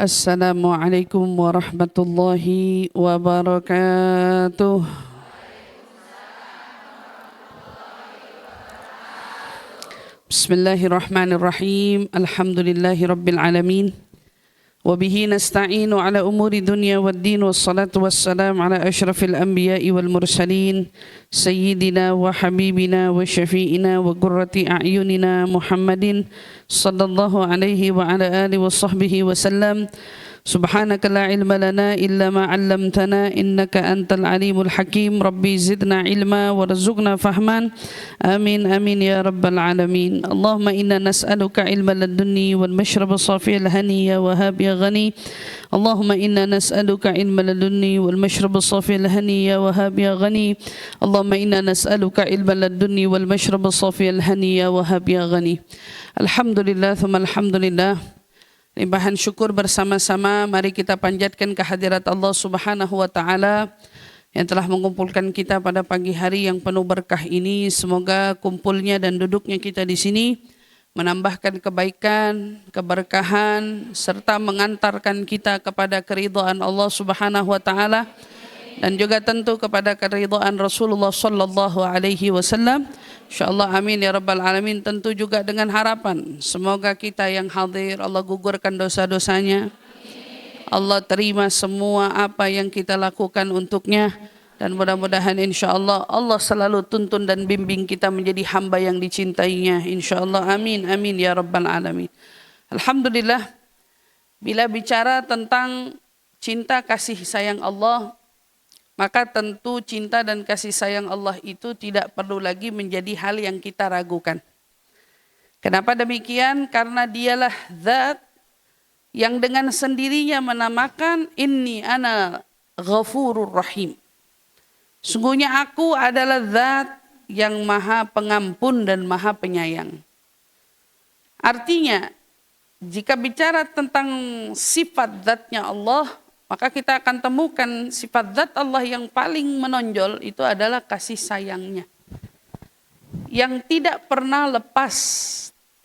Assalamualaikum warahmatullahi wabarakatuh. Bismillahirrahmanirrahim. Alhamdulillahi rabbil alamin. Wabihi nasta'inu ala umuri dunya waddin. Wassalatu wassalamu ala ashrafil anbiya'i wal mursalin. Sayyidina wa habibina wa syafi'ina wa qurrati a'yunina Muhammadin sallallahu alaihi wa ala alihi wa sahbihi wa sallam. Subhanaka la ilma lana illa ma 'allamtana innaka antal alimul hakim. Rabbi zidna ilma warzuqna fahman. Amin amin ya rabbal alamin. Allahumma inna nas'aluka ilman ladunni wal mashraba safiyal hani ya wahhab ya ghani. Allahumma inna nas'aluka ilman ladunni wal mashraba safiyal hani ya wahhab ya ghani. Allahumma inna nas'aluka ilman ladunni wal mashraba safiyal hani ya wahhab ya ghani. Alhamdulillah thumma alhamdulillah. Limpahan syukur bersama-sama mari kita panjatkan kehadirat Allah Subhanahu wa taala yang telah mengumpulkan kita pada pagi hari yang penuh berkah ini. Semoga kumpulnya dan duduknya kita di sini menambahkan kebaikan, keberkahan serta mengantarkan kita kepada keridhaan Allah Subhanahu wa taala dan juga tentu kepada keridhaan Rasulullah sallallahu alaihi wasallam. InsyaAllah amin ya rabbal alamin. Tentu juga dengan harapan semoga kita yang hadir Allah gugurkan dosa-dosanya, Allah terima semua apa yang kita lakukan untuknya, dan mudah-mudahan insyaAllah Allah selalu tuntun dan bimbing kita menjadi hamba yang dicintainya. InsyaAllah amin amin ya rabbal alamin. Alhamdulillah, bila bicara tentang cinta kasih sayang Allah, maka tentu cinta dan kasih sayang Allah itu tidak perlu lagi menjadi hal yang kita ragukan. Kenapa demikian? Karena dialah zat yang dengan sendirinya menamakan inni ana ghafurur rahim. Sungguhnya aku adalah zat yang maha pengampun dan maha penyayang. Artinya, jika bicara tentang sifat zatnya Allah, maka kita akan temukan sifat zat Allah yang paling menonjol itu adalah kasih sayangnya, yang tidak pernah lepas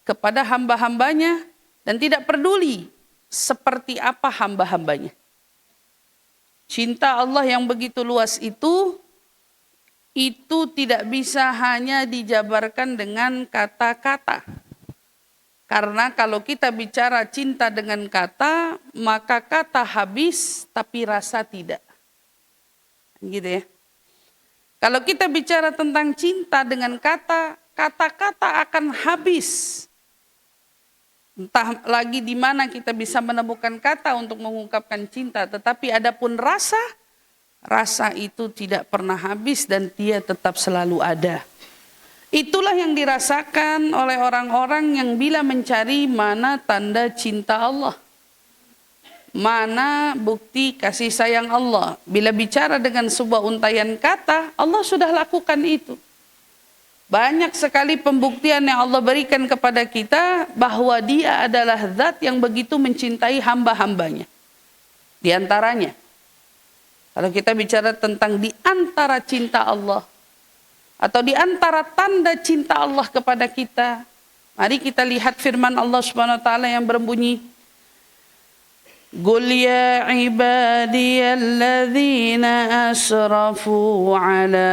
kepada hamba-hambanya dan tidak peduli seperti apa hamba-hambanya. Cinta Allah yang begitu luas itu tidak bisa hanya dijabarkan dengan kata-kata. Karena kalau kita bicara cinta dengan kata, maka kata habis tapi rasa tidak. Gitu ya. Kalau kita bicara tentang cinta dengan kata, kata-kata akan habis. Entah lagi di mana kita bisa menemukan kata untuk mengungkapkan cinta, tetapi adapun rasa itu tidak pernah habis dan dia tetap selalu ada. Itulah yang dirasakan oleh orang-orang yang bila mencari mana tanda cinta Allah, mana bukti kasih sayang Allah. Bila bicara dengan sebuah untaian kata, Allah sudah lakukan itu. Banyak sekali pembuktian yang Allah berikan kepada kita bahwa Dia adalah zat yang begitu mencintai hamba-hambanya. Di antaranya, kalau kita bicara tentang di antara cinta Allah, atau di antara tanda cinta Allah kepada kita, mari kita lihat firman Allah Subhanahu wa taala yang berbunyi, Qul ya ibadiyalladzina asrafu ala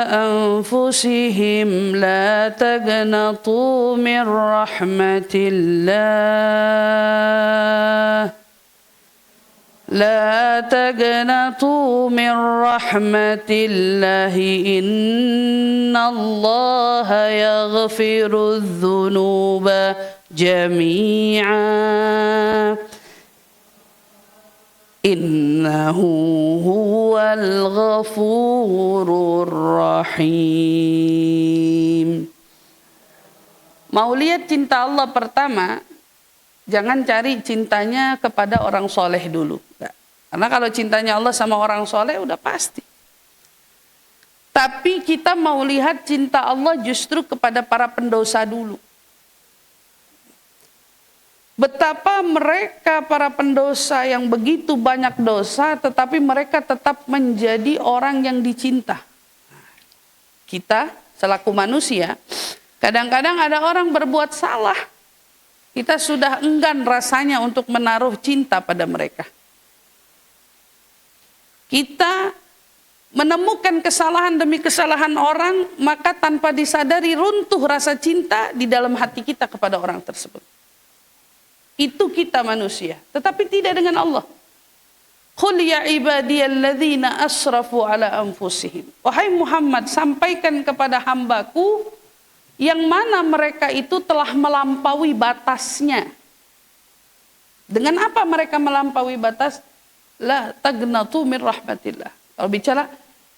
anfusihim la taqnatu min rahmatillah لا تقنطوا من رحمة الله إن الله يغفر الذنوب جميعا إنه هو الغفور الرحيم. Mau lihat cinta Allah pertama, jangan cari cintanya kepada orang soleh dulu. Karena kalau cintanya Allah sama orang soleh udah pasti. Tapi kita mau lihat cinta Allah justru kepada para pendosa dulu. Betapa mereka para pendosa yang begitu banyak dosa, tetapi mereka tetap menjadi orang yang dicinta. Kita selaku manusia, kadang-kadang ada orang berbuat salah, Kita sudah enggan rasanya untuk menaruh cinta pada mereka. Kita menemukan kesalahan demi kesalahan orang, maka tanpa disadari runtuh rasa cinta di dalam hati kita kepada orang tersebut. Itu kita manusia, tetapi tidak dengan Allah. Qul ya ibadiyalladzina asrafu ala anfusihim. Wahai Muhammad, sampaikan kepada hambaku yang mana mereka itu telah melampaui batasnya. Dengan apa mereka melampaui batas? La tagnatu min rahmatillah. Kalau bicara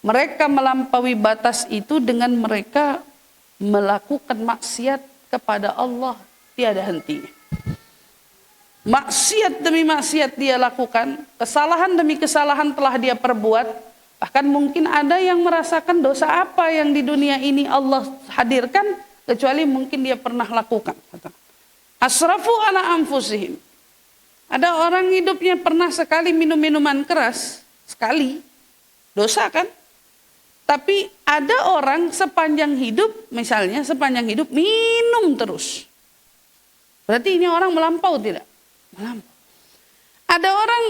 mereka melampaui batas itu dengan mereka melakukan maksiat kepada Allah tiada hentinya. Maksiat demi maksiat dia lakukan, kesalahan demi kesalahan telah dia perbuat. Bahkan mungkin ada yang merasakan dosa apa yang di dunia ini Allah hadirkan, kecuali mungkin dia pernah lakukan. Asrafu ala anfusihim. Ada orang hidupnya pernah sekali minum minuman keras, sekali, dosa kan? Tapi ada orang sepanjang hidup, misalnya sepanjang hidup minum terus. Berarti ini orang melampau tidak? Melampau. Ada orang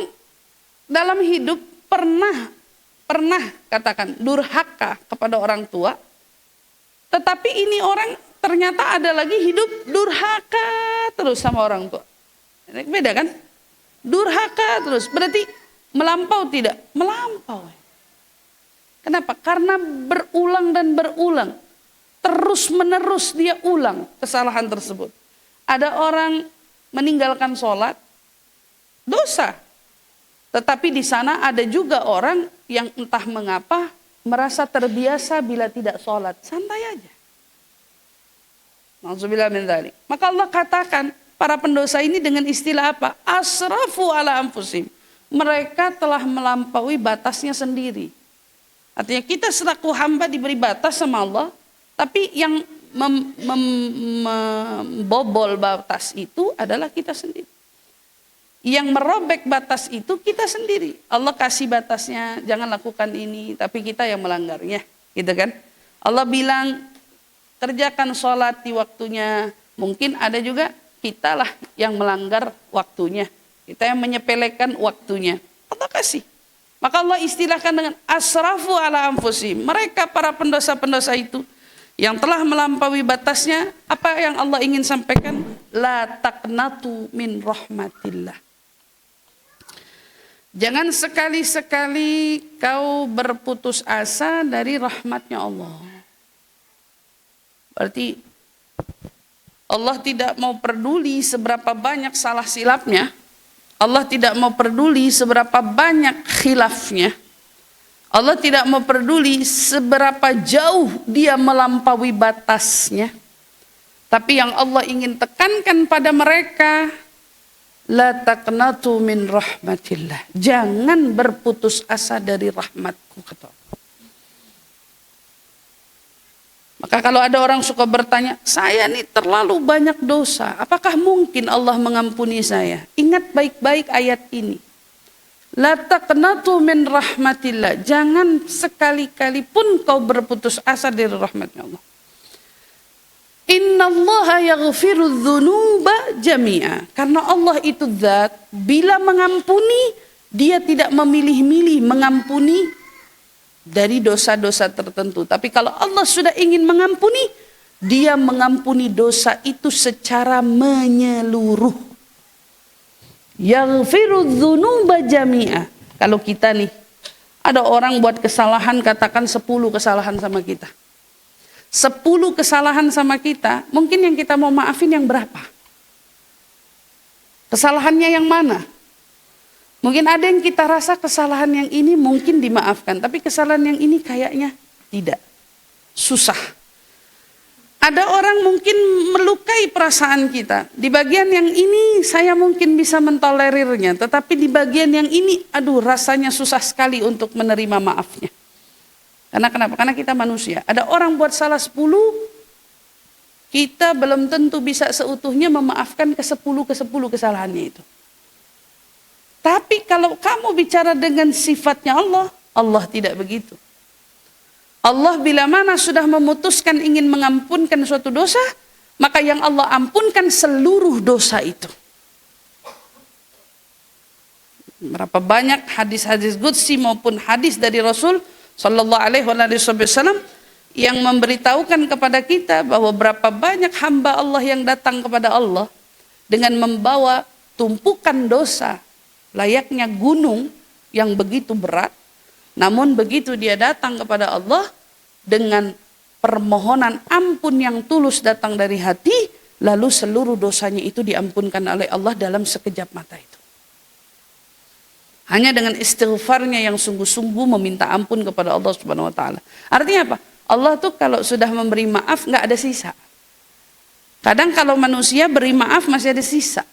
dalam hidup pernah katakan durhaka kepada orang tua, tetapi ini orang ternyata ada lagi hidup durhaka terus sama orang tua. Beda kan? Durhaka terus, berarti melampau tidak? Melampau. Kenapa? Karena berulang dan berulang, terus menerus dia ulang kesalahan tersebut. Ada orang meninggalkan sholat, dosa. Tetapi di sana ada juga orang yang entah mengapa merasa terbiasa bila tidak sholat. Santai aja. Nauzubillah min dzalik. Maka Allah katakan para pendosa ini dengan istilah apa? Asrafu ala anfusihim. Mereka telah melampaui batasnya sendiri. Artinya kita selaku hamba diberi batas sama Allah, tapi yang membobol batas itu adalah kita sendiri. Yang merobek batas itu kita sendiri. Allah kasih batasnya, jangan lakukan ini, tapi kita yang melanggarnya, gitu kan? Allah bilang kerjakan sholat di waktunya, mungkin ada juga kita lah yang melanggar waktunya, kita yang menyepelekan waktunya. Allah kasih. Maka Allah istilahkan dengan asrafu ala anfusihim. Mereka para pendosa-pendosa itu yang telah melampaui batasnya, apa yang Allah ingin sampaikan? La taqnatu min rahmatillah. Jangan sekali-sekali kau berputus asa dari rahmatnya Allah. Berarti Allah tidak mau peduli seberapa banyak salah silapnya. Allah tidak mau peduli seberapa banyak khilafnya. Allah tidak mau peduli seberapa jauh dia melampaui batasnya. Tapi yang Allah ingin tekankan pada mereka, la taqnatu min rahmatillah. Jangan berputus asa dari rahmatku, kata Allah. Maka kalau ada orang suka bertanya, saya nih terlalu banyak dosa, apakah mungkin Allah mengampuni saya? Ingat baik-baik ayat ini. La taqnatu min rahmatillah. Jangan sekali-kali pun kau berputus asa dari rahmatnya Allah. Innallaha yaghfiru dzunuba jami'a. Karena Allah itu zat, bila mengampuni, dia tidak memilih-milih mengampuni dari dosa-dosa tertentu. Tapi kalau Allah sudah ingin mengampuni, dia mengampuni dosa itu secara menyeluruh. Yaghfiru dzunuba jami'a. Kalau kita nih, ada orang buat kesalahan, katakan 10 kesalahan sama kita. 10 kesalahan sama kita, mungkin yang kita mau maafin yang berapa? Kesalahannya yang mana? Mungkin ada yang kita rasa kesalahan yang ini mungkin dimaafkan, tapi kesalahan yang ini kayaknya tidak. Susah. Ada orang mungkin melukai perasaan kita. Di bagian yang ini saya mungkin bisa mentolerirnya, tetapi di bagian yang ini, aduh rasanya susah sekali untuk menerima maafnya. Karena kenapa? Karena kita manusia. Ada orang buat salah 10, kita belum tentu bisa seutuhnya memaafkan ke-10 kesalahannya itu. Tapi kalau kamu bicara dengan sifatnya Allah, Allah tidak begitu. Allah bila mana sudah memutuskan ingin mengampunkan suatu dosa, maka yang Allah ampunkan seluruh dosa itu. Berapa banyak hadis-hadis qudsi maupun hadis dari Rasul sallallahu alaihi wasallam yang memberitahukan kepada kita bahwa berapa banyak hamba Allah yang datang kepada Allah dengan membawa tumpukan dosa layaknya gunung yang begitu berat, namun begitu dia datang kepada Allah dengan permohonan ampun yang tulus datang dari hati, lalu seluruh dosanya itu diampunkan oleh Allah dalam sekejap mata itu. Hanya dengan istighfarnya yang sungguh-sungguh meminta ampun kepada Allah Subhanahu wa taala. Artinya apa? Allah tuh kalau sudah memberi maaf nggak ada sisa. Kadang kalau manusia beri maaf masih ada sisa.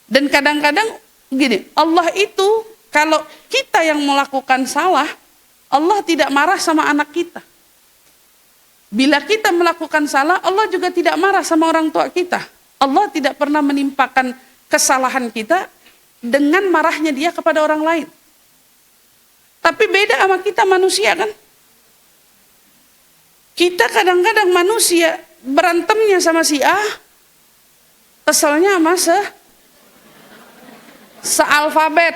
Dan kadang-kadang gini, Allah itu kalau kita yang melakukan salah, Allah tidak marah sama anak kita. Bila kita melakukan salah, Allah juga tidak marah sama orang tua kita. Allah tidak pernah menimpakan kesalahan kita dengan marahnya dia kepada orang lain. Tapi beda sama kita manusia kan. Kita kadang-kadang manusia berantemnya sama si A, keselnya sama sealfabet.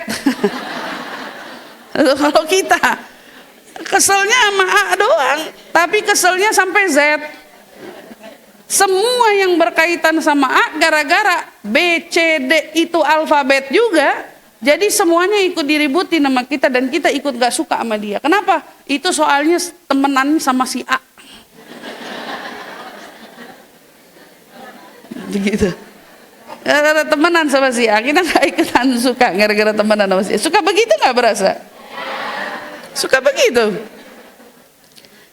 Kalau kita keselnya sama A doang, tapi keselnya sampai Z. Semua yang berkaitan sama A gara-gara B, C, D itu alfabet juga. Jadi semuanya ikut diributin sama kita dan kita ikut gak suka sama dia. Kenapa? Itu soalnya temenan sama si A. Begitu. Gara-gara temenan sama si A, kita gak ikutan suka gara-gara temenan sama si A. Suka begitu gak berasa? Suka begitu.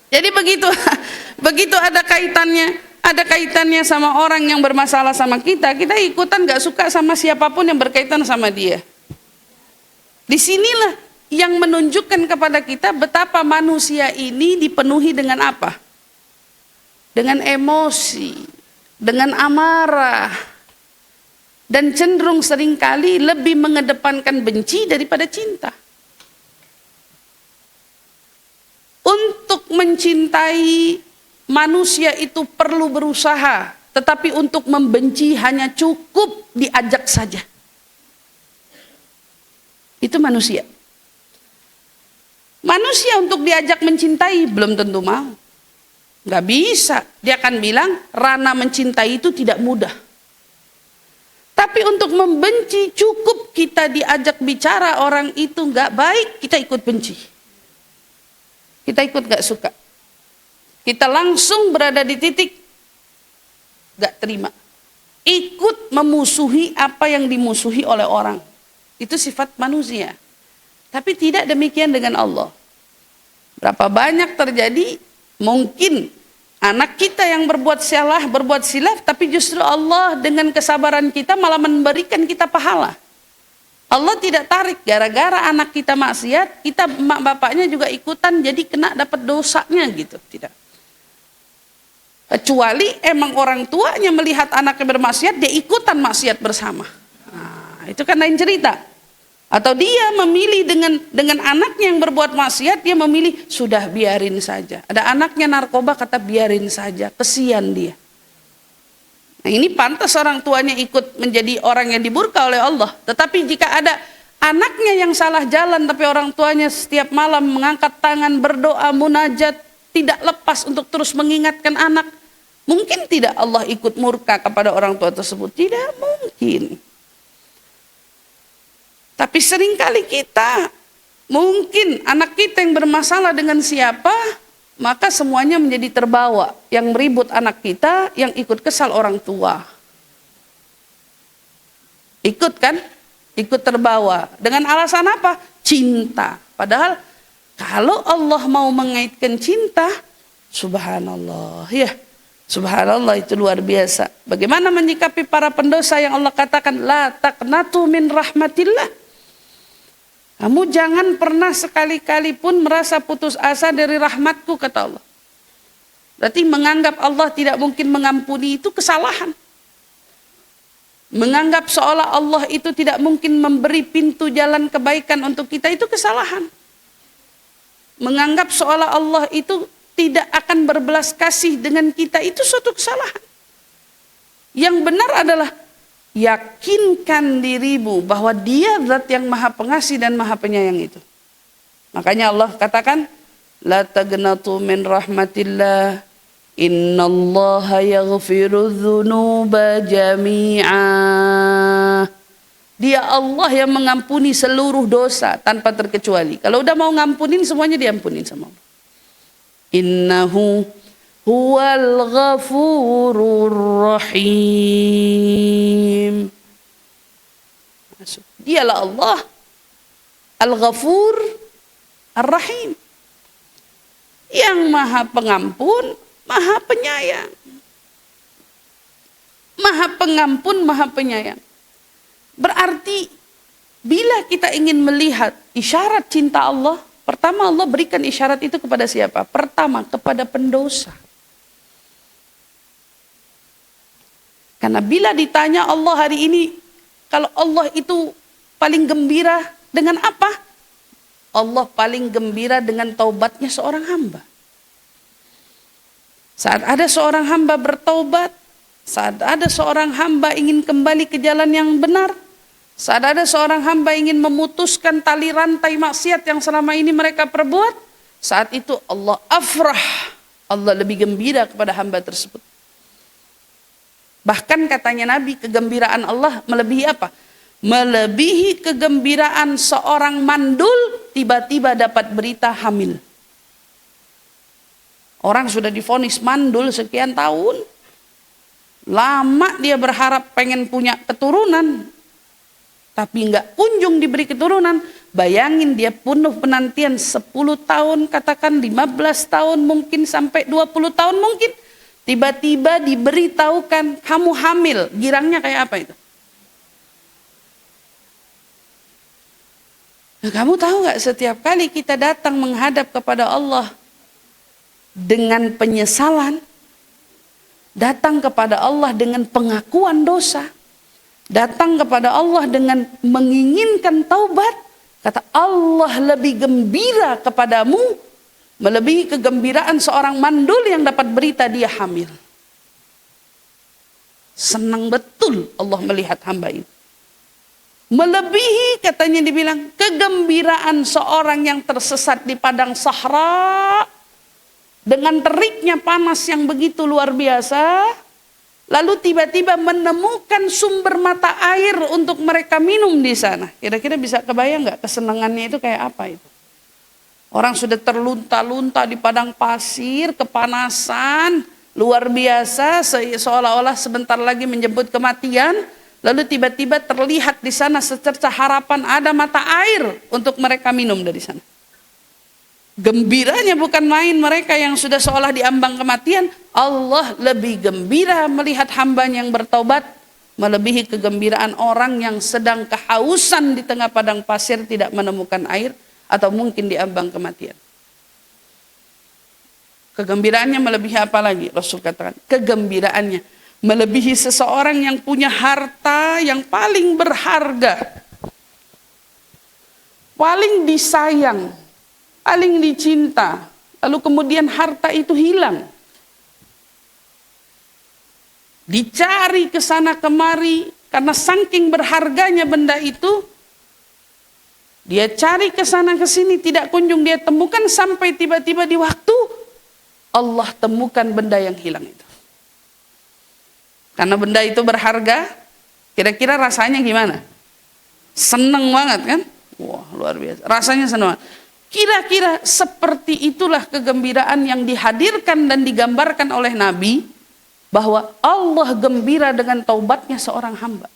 Jadi begitu ada kaitannya sama orang yang bermasalah sama kita ikutan gak suka sama siapapun yang berkaitan sama dia. Disinilah yang menunjukkan kepada kita betapa manusia ini dipenuhi dengan apa? Dengan emosi, dengan amarah, dan cenderung seringkali lebih mengedepankan benci daripada cinta. Untuk mencintai manusia itu perlu berusaha, tetapi untuk membenci hanya cukup diajak saja. Itu manusia. Manusia untuk diajak mencintai belum tentu mau. Gak bisa. Dia akan bilang rana mencintai itu tidak mudah. Tapi untuk membenci cukup kita diajak bicara orang itu gak baik, kita ikut benci. Kita ikut gak suka. Kita langsung berada di titik gak terima. Ikut memusuhi apa yang dimusuhi oleh orang. Itu sifat manusia. Tapi tidak demikian dengan Allah. Berapa banyak terjadi mungkin anak kita yang berbuat salah, berbuat silaf, tapi justru Allah dengan kesabaran kita malah memberikan kita pahala. Allah tidak tarik gara-gara anak kita maksiat, kita mak bapaknya juga ikutan jadi kena dapat dosanya gitu, tidak. Kecuali emang orang tuanya melihat anaknya bermaksiat, dia ikutan maksiat bersama. Nah, itu kan lain cerita. Atau dia memilih dengan anaknya yang berbuat maksiat, dia memilih sudah biarin saja. Ada anaknya narkoba, kata biarin saja, kesian dia. Nah, ini pantas orang tuanya ikut menjadi orang yang dimurka oleh Allah. Tetapi jika ada anaknya yang salah jalan, tapi orang tuanya setiap malam mengangkat tangan, berdoa, munajat, tidak lepas untuk terus mengingatkan anak, mungkin tidak Allah ikut murka kepada orang tua tersebut? Tidak mungkin. Tapi seringkali kita, mungkin anak kita yang bermasalah dengan siapa, maka semuanya menjadi terbawa. Yang meribut anak kita, yang ikut kesal orang tua. Ikut kan? Ikut terbawa. Dengan alasan apa? Cinta. Padahal kalau Allah mau mengaitkan cinta, subhanallah, ya, subhanallah, itu luar biasa. Bagaimana menyikapi para pendosa yang Allah katakan la taqnatu min rahmatillah? Kamu jangan pernah sekali-kali pun merasa putus asa dari rahmatku, kata Allah. Berarti menganggap Allah tidak mungkin mengampuni itu kesalahan. Menganggap seolah Allah itu tidak mungkin memberi pintu jalan kebaikan untuk kita itu kesalahan. Menganggap seolah Allah itu tidak akan berbelas kasih dengan kita, itu suatu kesalahan. Yang benar adalah yakinkan dirimu bahwa Dia zat yang Maha Pengasih dan Maha Penyayang itu. Makanya Allah katakan, la taqnatu min rahmatillah, innallaha yaghfiru dzunuba jami'a. Dia Allah yang mengampuni seluruh dosa tanpa terkecuali. Kalau udah mau ngampunin, semuanya diampunin sama Allah. Innahu huwal ghafurur rahim. Dialah Allah Al-Ghafur Ar-Rahim, yang Maha Pengampun, Maha Penyayang. Maha Pengampun, Maha Penyayang. Berarti bila kita ingin melihat isyarat cinta Allah, pertama Allah berikan isyarat itu kepada siapa? Pertama kepada pendosa. Karena bila ditanya Allah hari ini, kalau Allah itu paling gembira dengan apa? Allah paling gembira dengan taubatnya seorang hamba. Saat ada seorang hamba bertaubat, saat ada seorang hamba ingin kembali ke jalan yang benar, saat ada seorang hamba ingin memutuskan tali rantai maksiat yang selama ini mereka perbuat, saat itu Allah afrah, Allah lebih gembira kepada hamba tersebut. Bahkan katanya Nabi, kegembiraan Allah melebihi apa? Melebihi kegembiraan seorang mandul tiba-tiba dapat berita hamil. Orang sudah divonis mandul sekian tahun, lama dia berharap pengen punya keturunan, tapi nggak kunjung diberi keturunan. Bayangin dia penuh penantian 10 tahun, katakan 15 tahun mungkin, sampai 20 tahun mungkin. Tiba-tiba diberitahukan kamu hamil. Girangnya kayak apa itu? Nah, kamu tahu nggak, setiap kali kita datang menghadap kepada Allah dengan penyesalan, datang kepada Allah dengan pengakuan dosa, datang kepada Allah dengan menginginkan taubat, kata Allah lebih gembira kepadamu melebihi kegembiraan seorang mandul yang dapat berita dia hamil. Senang betul Allah melihat hamba ini. Melebihi, katanya dibilang, kegembiraan seorang yang tersesat di padang sahra dengan teriknya panas yang begitu luar biasa, lalu tiba-tiba menemukan sumber mata air untuk mereka minum di sana. Kira-kira bisa kebayang nggak kesenangannya itu kayak apa itu? Orang sudah terlunta-lunta di padang pasir, kepanasan luar biasa, seolah-olah sebentar lagi menjemput kematian. Lalu tiba-tiba terlihat di sana secercah harapan, ada mata air untuk mereka minum dari sana. Gembiranya bukan main mereka yang sudah seolah diambang kematian. Allah lebih gembira melihat hambanya yang bertaubat melebihi kegembiraan orang yang sedang kehausan di tengah padang pasir tidak menemukan air atau mungkin diambang kematian. Kegembiraannya melebihi apa lagi? Rasul katakan, kegembiraannya melebihi seseorang yang punya harta yang paling berharga, paling disayang, paling dicinta, lalu kemudian harta itu hilang. Dicari ke sana kemari karena saking berharganya benda itu. Dia cari ke sana ke sini tidak kunjung dia temukan, sampai tiba-tiba di waktu Allah temukan benda yang hilang itu. Karena benda itu berharga, kira-kira rasanya gimana? Seneng banget kan? Wah, luar biasa. Rasanya seneng banget. Kira-kira seperti itulah kegembiraan yang dihadirkan dan digambarkan oleh Nabi, bahwa Allah gembira dengan taubatnya seorang hamba.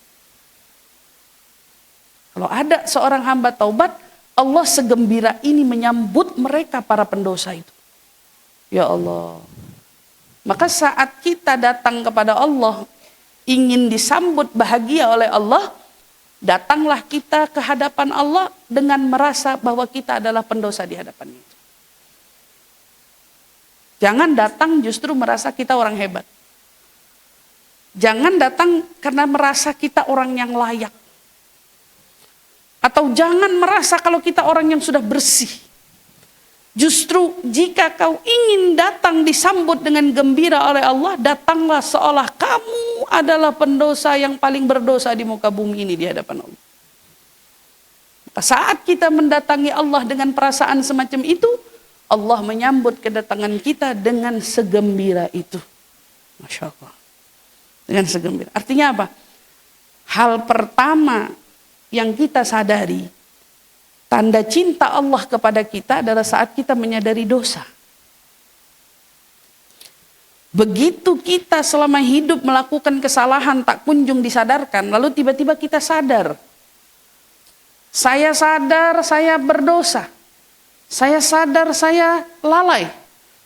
Kalau ada seorang hamba taubat, Allah segembira ini menyambut mereka para pendosa itu. Ya Allah. Maka saat kita datang kepada Allah, ingin disambut bahagia oleh Allah, datanglah kita ke hadapan Allah dengan merasa bahwa kita adalah pendosa di hadapannya. Jangan datang justru merasa kita orang hebat. Jangan datang karena merasa kita orang yang layak. Atau jangan merasa kalau kita orang yang sudah bersih. Justru jika kau ingin datang disambut dengan gembira oleh Allah, datanglah seolah kamu adalah pendosa yang paling berdosa di muka bumi ini di hadapan Allah. Maka saat kita mendatangi Allah dengan perasaan semacam itu, Allah menyambut kedatangan kita dengan segembira itu. Masya Allah. Dengan segembira. Artinya apa? Hal pertama yang kita sadari, tanda cinta Allah kepada kita adalah saat kita menyadari dosa. Begitu kita selama hidup melakukan kesalahan tak kunjung disadarkan, lalu tiba-tiba kita sadar. Saya sadar saya berdosa. Saya sadar saya lalai.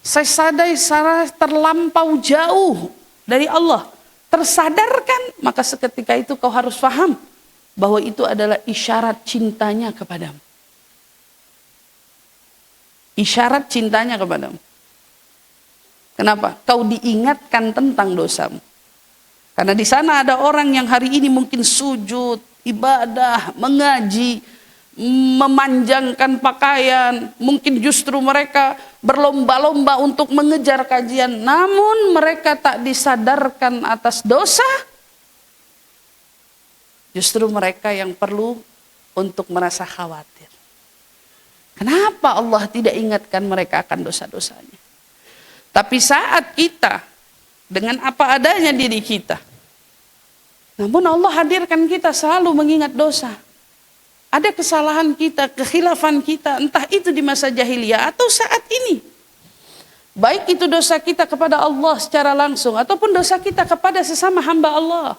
Saya sadar saya terlampau jauh dari Allah. Tersadarkan, maka seketika itu kau harus paham bahwa itu adalah isyarat cintanya kepadamu. Isyarat cintanya kepadamu. Kenapa? Kau diingatkan tentang dosamu. Karena di sana ada orang yang hari ini mungkin sujud, ibadah, mengaji, memanjangkan pakaian. Mungkin justru mereka berlomba-lomba untuk mengejar kajian. Namun mereka tak disadarkan atas dosa. Justru mereka yang perlu untuk merasa khawatir. Kenapa Allah tidak ingatkan mereka akan dosa-dosanya? Tapi saat kita dengan apa adanya diri kita, namun Allah hadirkan kita selalu mengingat dosa. Ada kesalahan kita, kekhilafan kita, entah itu di masa jahiliyah atau saat ini. Baik itu dosa kita kepada Allah secara langsung ataupun dosa kita kepada sesama hamba Allah.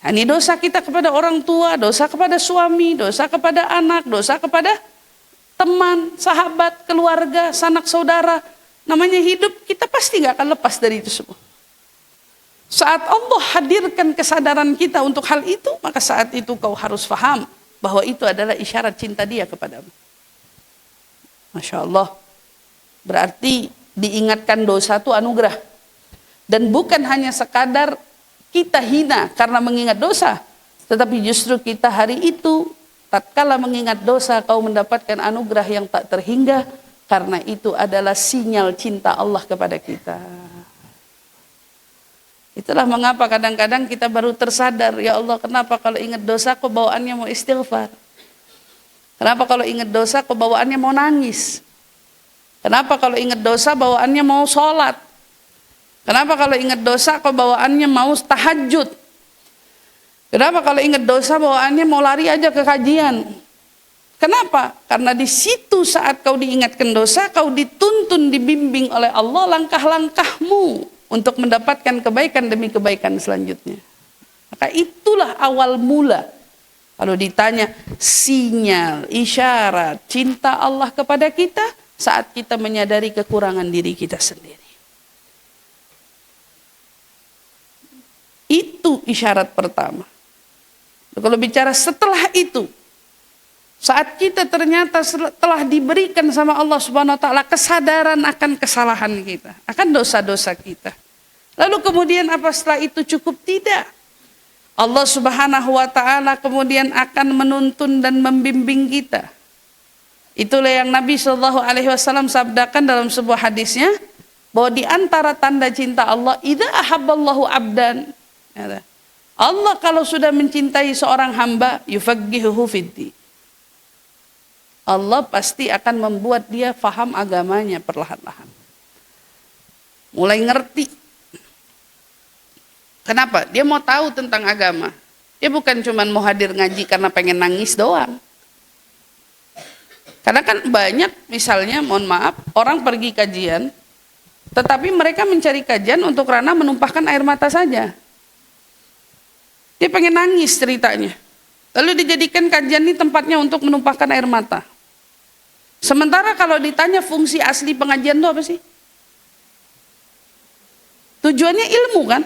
Ini dosa kita kepada orang tua, dosa kepada suami, dosa kepada anak, dosa kepada teman, sahabat, keluarga, sanak saudara. Namanya hidup, kita pasti gak akan lepas dari itu semua. Saat Allah hadirkan kesadaran kita untuk hal itu, maka saat itu kau harus paham bahwa itu adalah isyarat cinta Dia kepadamu. Masya Allah. Berarti diingatkan dosa itu anugerah. Dan bukan hanya sekadar kita hina karena mengingat dosa, tetapi justru kita hari itu tatkala mengingat dosa, kau mendapatkan anugerah yang tak terhingga, karena itu adalah sinyal cinta Allah kepada kita. Itulah mengapa kadang-kadang kita baru tersadar, ya Allah, kenapa kalau ingat dosa kok bawaannya mau istighfar? Kenapa kalau ingat dosa kok bawaannya mau nangis? Kenapa kalau ingat dosa bawaannya mau sholat? Kenapa kalau ingat dosa kok bawaannya mau tahajud? Kenapa kalau ingat dosa bawaannya mau lari aja ke kajian? Kenapa? Karena di situ saat kau diingatkan dosa, kau dituntun, dibimbing oleh Allah langkah-langkahmu untuk mendapatkan kebaikan demi kebaikan selanjutnya. Maka itulah awal mula. Kalau ditanya sinyal, isyarat cinta Allah kepada kita saat kita menyadari kekurangan diri kita sendiri. Itu isyarat pertama. Kalau bicara setelah itu, saat kita ternyata telah diberikan sama Allah Subhanahu wa taala kesadaran akan kesalahan kita, akan dosa-dosa kita. Lalu kemudian apa setelah itu cukup? Tidak. Allah Subhanahu wa taala kemudian akan menuntun dan membimbing kita. Itulah yang Nabi Shallallahu alaihi wasallam sabdakan dalam sebuah hadisnya, bahwa di antara tanda cinta Allah, idza ahabballahu abdan, Allah kalau sudah mencintai seorang hamba, yufaqihuhu fid-din. Allah pasti akan membuat dia faham agamanya perlahan-lahan. Mulai ngerti. Kenapa? Dia mau tahu tentang agama. Dia bukan cuma mau hadir ngaji karena pengen nangis doang. Karena kan banyak misalnya, mohon maaf, orang pergi kajian, tetapi mereka mencari kajian untuk karena menumpahkan air mata saja. Dia pengen nangis ceritanya. Lalu dijadikan kajian ini tempatnya untuk menumpahkan air mata. Sementara kalau ditanya fungsi asli pengajian itu apa sih? Tujuannya ilmu kan?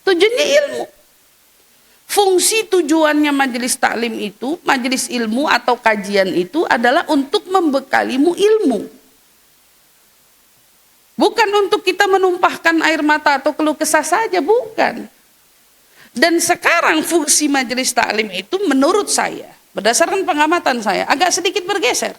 Tujuannya ilmu. Fungsi tujuannya majelis taklim itu, majelis ilmu atau kajian itu adalah untuk membekalimu ilmu. Bukan untuk kita menumpahkan air mata atau keluh kesah saja, bukan. Dan sekarang fungsi majelis taklim itu menurut saya, berdasarkan pengamatan saya, agak sedikit bergeser.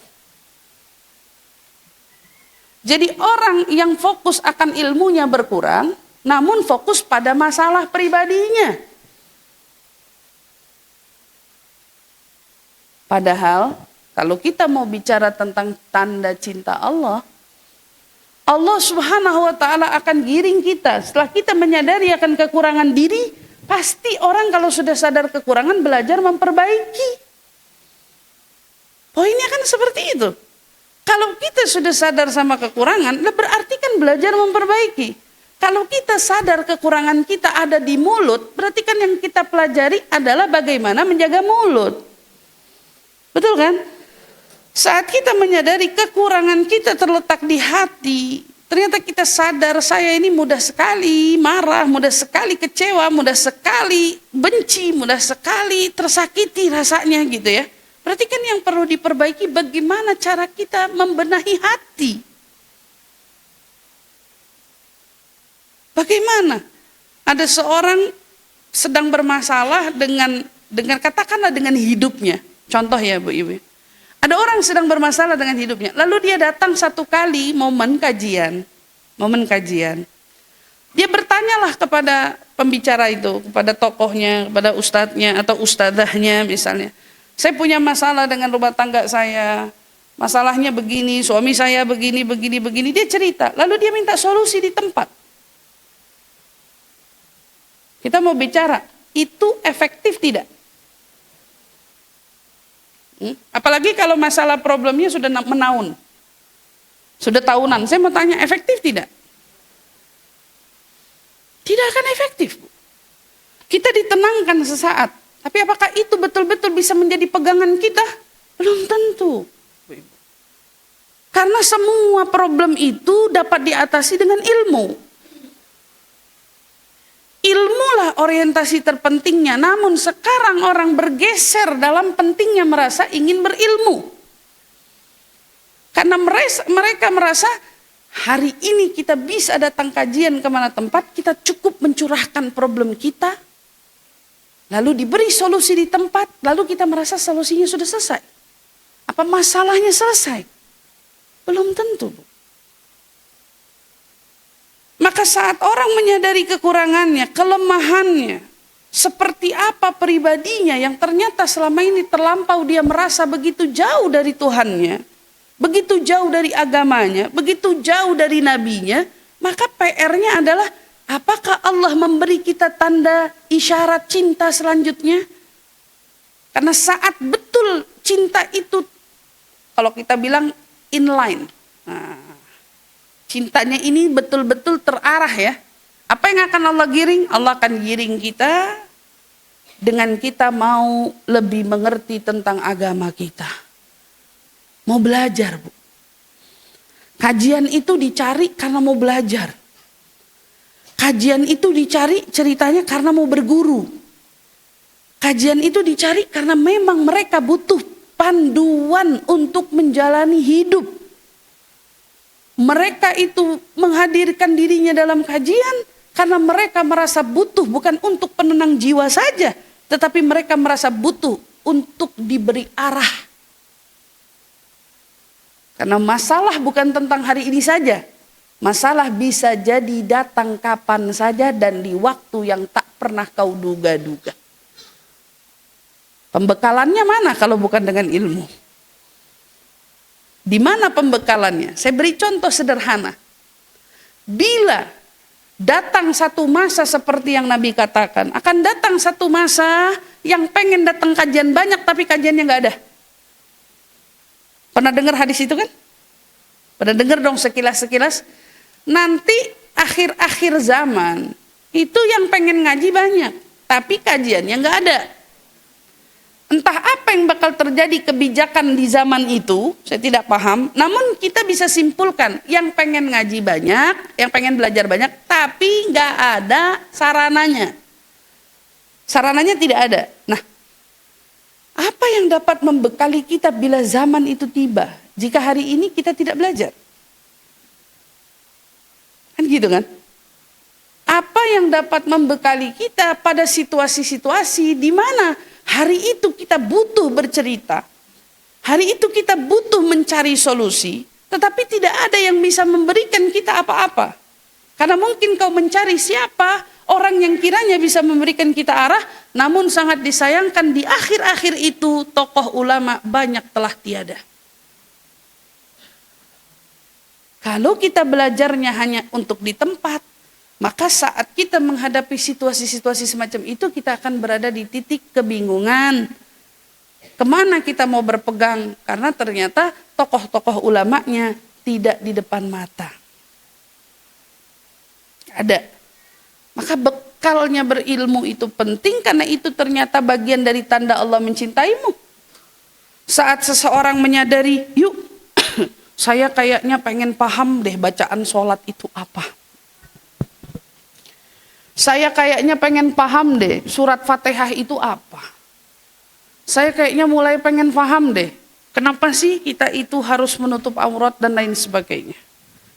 Jadi orang yang fokus akan ilmunya berkurang, namun fokus pada masalah pribadinya. Padahal kalau kita mau bicara tentang tanda cinta Allah, Allah Subhanahu wa ta'ala akan giring kita. Setelah kita menyadari akan kekurangan diri, pasti orang kalau sudah sadar kekurangan belajar memperbaiki. Poinnya kan seperti itu. Kalau kita sudah sadar sama kekurangan, berarti kan belajar memperbaiki. Kalau kita sadar kekurangan kita ada di mulut, berarti kan yang kita pelajari adalah bagaimana menjaga mulut. Betul kan? Saat kita menyadari kekurangan kita terletak di hati, ternyata kita sadar saya ini mudah sekali marah, mudah sekali kecewa, mudah sekali benci, mudah sekali tersakiti rasanya gitu ya. Berarti kan yang perlu diperbaiki bagaimana cara kita membenahi hati. Bagaimana? Ada seorang sedang bermasalah dengan katakanlah dengan hidupnya. Contoh ya Bu Ibu. Ada orang sedang bermasalah dengan hidupnya. Lalu dia datang satu kali momen kajian. Dia bertanyalah kepada pembicara itu, kepada tokohnya, kepada ustadznya atau ustadzahnya misalnya. Saya punya masalah dengan rumah tangga saya. Masalahnya begini, suami saya begini. Dia cerita. Lalu dia minta solusi di tempat. Kita mau bicara, itu efektif tidak? Apalagi kalau masalah problemnya sudah menaun. Sudah tahunan. Saya mau tanya, efektif tidak? Tidak akan efektif. Kita ditenangkan sesaat. Tapi apakah itu betul-betul bisa menjadi pegangan kita? Belum tentu. Karena semua problem itu dapat diatasi dengan ilmu. Ilmulah orientasi terpentingnya. Namun sekarang orang bergeser dalam pentingnya merasa ingin berilmu. Karena mereka merasa hari ini kita bisa datang kajian kemana tempat, kita cukup mencurahkan problem kita. Lalu diberi solusi di tempat, lalu kita merasa solusinya sudah selesai. Apa masalahnya selesai? Belum tentu. Maka saat orang menyadari kekurangannya, kelemahannya, seperti apa pribadinya yang ternyata selama ini terlampau dia merasa begitu jauh dari Tuhannya, begitu jauh dari agamanya, begitu jauh dari nabinya, maka PR-nya adalah apakah Allah memberi kita tanda isyarat cinta selanjutnya? Karena saat betul cinta itu, kalau kita bilang inline, cintanya ini betul-betul terarah ya. Apa yang akan Allah giring? Allah akan giring kita dengan kita mau lebih mengerti tentang agama kita. Mau belajar, Bu. Kajian itu dicari karena mau belajar. Kajian itu dicari ceritanya karena mau berguru. Kajian itu dicari karena memang mereka butuh panduan untuk menjalani hidup. Mereka itu menghadirkan dirinya dalam kajian karena mereka merasa butuh bukan untuk penenang jiwa saja, tetapi mereka merasa butuh untuk diberi arah. Karena masalah bukan tentang hari ini saja. Masalah bisa jadi datang kapan saja dan di waktu yang tak pernah kau duga-duga. Pembekalannya mana kalau bukan dengan ilmu? Di mana pembekalannya? Saya beri contoh sederhana. Bila datang satu masa seperti yang Nabi katakan, akan datang satu masa yang pengen datang kajian banyak tapi kajiannya nggak ada. Pernah dengar hadis itu kan? Pernah dengar dong sekilas-sekilas? Nanti akhir-akhir zaman itu yang pengen ngaji banyak, tapi kajiannya nggak ada. Entah apa yang bakal terjadi kebijakan di zaman itu, saya tidak paham. Namun kita bisa simpulkan, yang pengen ngaji banyak, yang pengen belajar banyak, tapi nggak ada sarananya. Sarananya tidak ada. Nah, apa yang dapat membekali kita bila zaman itu tiba? Jika hari ini kita tidak belajar. Kan gitu kan? Apa yang dapat membekali kita pada situasi-situasi di mana hari itu kita butuh bercerita. Hari itu kita butuh mencari solusi. Tetapi tidak ada yang bisa memberikan kita apa-apa. Karena mungkin kau mencari siapa orang yang kiranya bisa memberikan kita arah, namun sangat disayangkan di akhir-akhir itu tokoh ulama banyak telah tiada. Kalau kita belajarnya hanya untuk di tempat, maka saat kita menghadapi situasi-situasi semacam itu, kita akan berada di titik kebingungan. Kemana kita mau berpegang? Karena ternyata tokoh-tokoh ulamanya tidak di depan mata. Ada. Maka bekalnya berilmu itu penting, karena itu ternyata bagian dari tanda Allah mencintaimu. Saat seseorang menyadari, yuk saya kayaknya pengen paham deh bacaan sholat itu apa. Saya kayaknya pengen paham deh surat Fatihah itu apa. Saya kayaknya mulai pengen paham deh, kenapa sih kita itu harus menutup aurat dan lain sebagainya.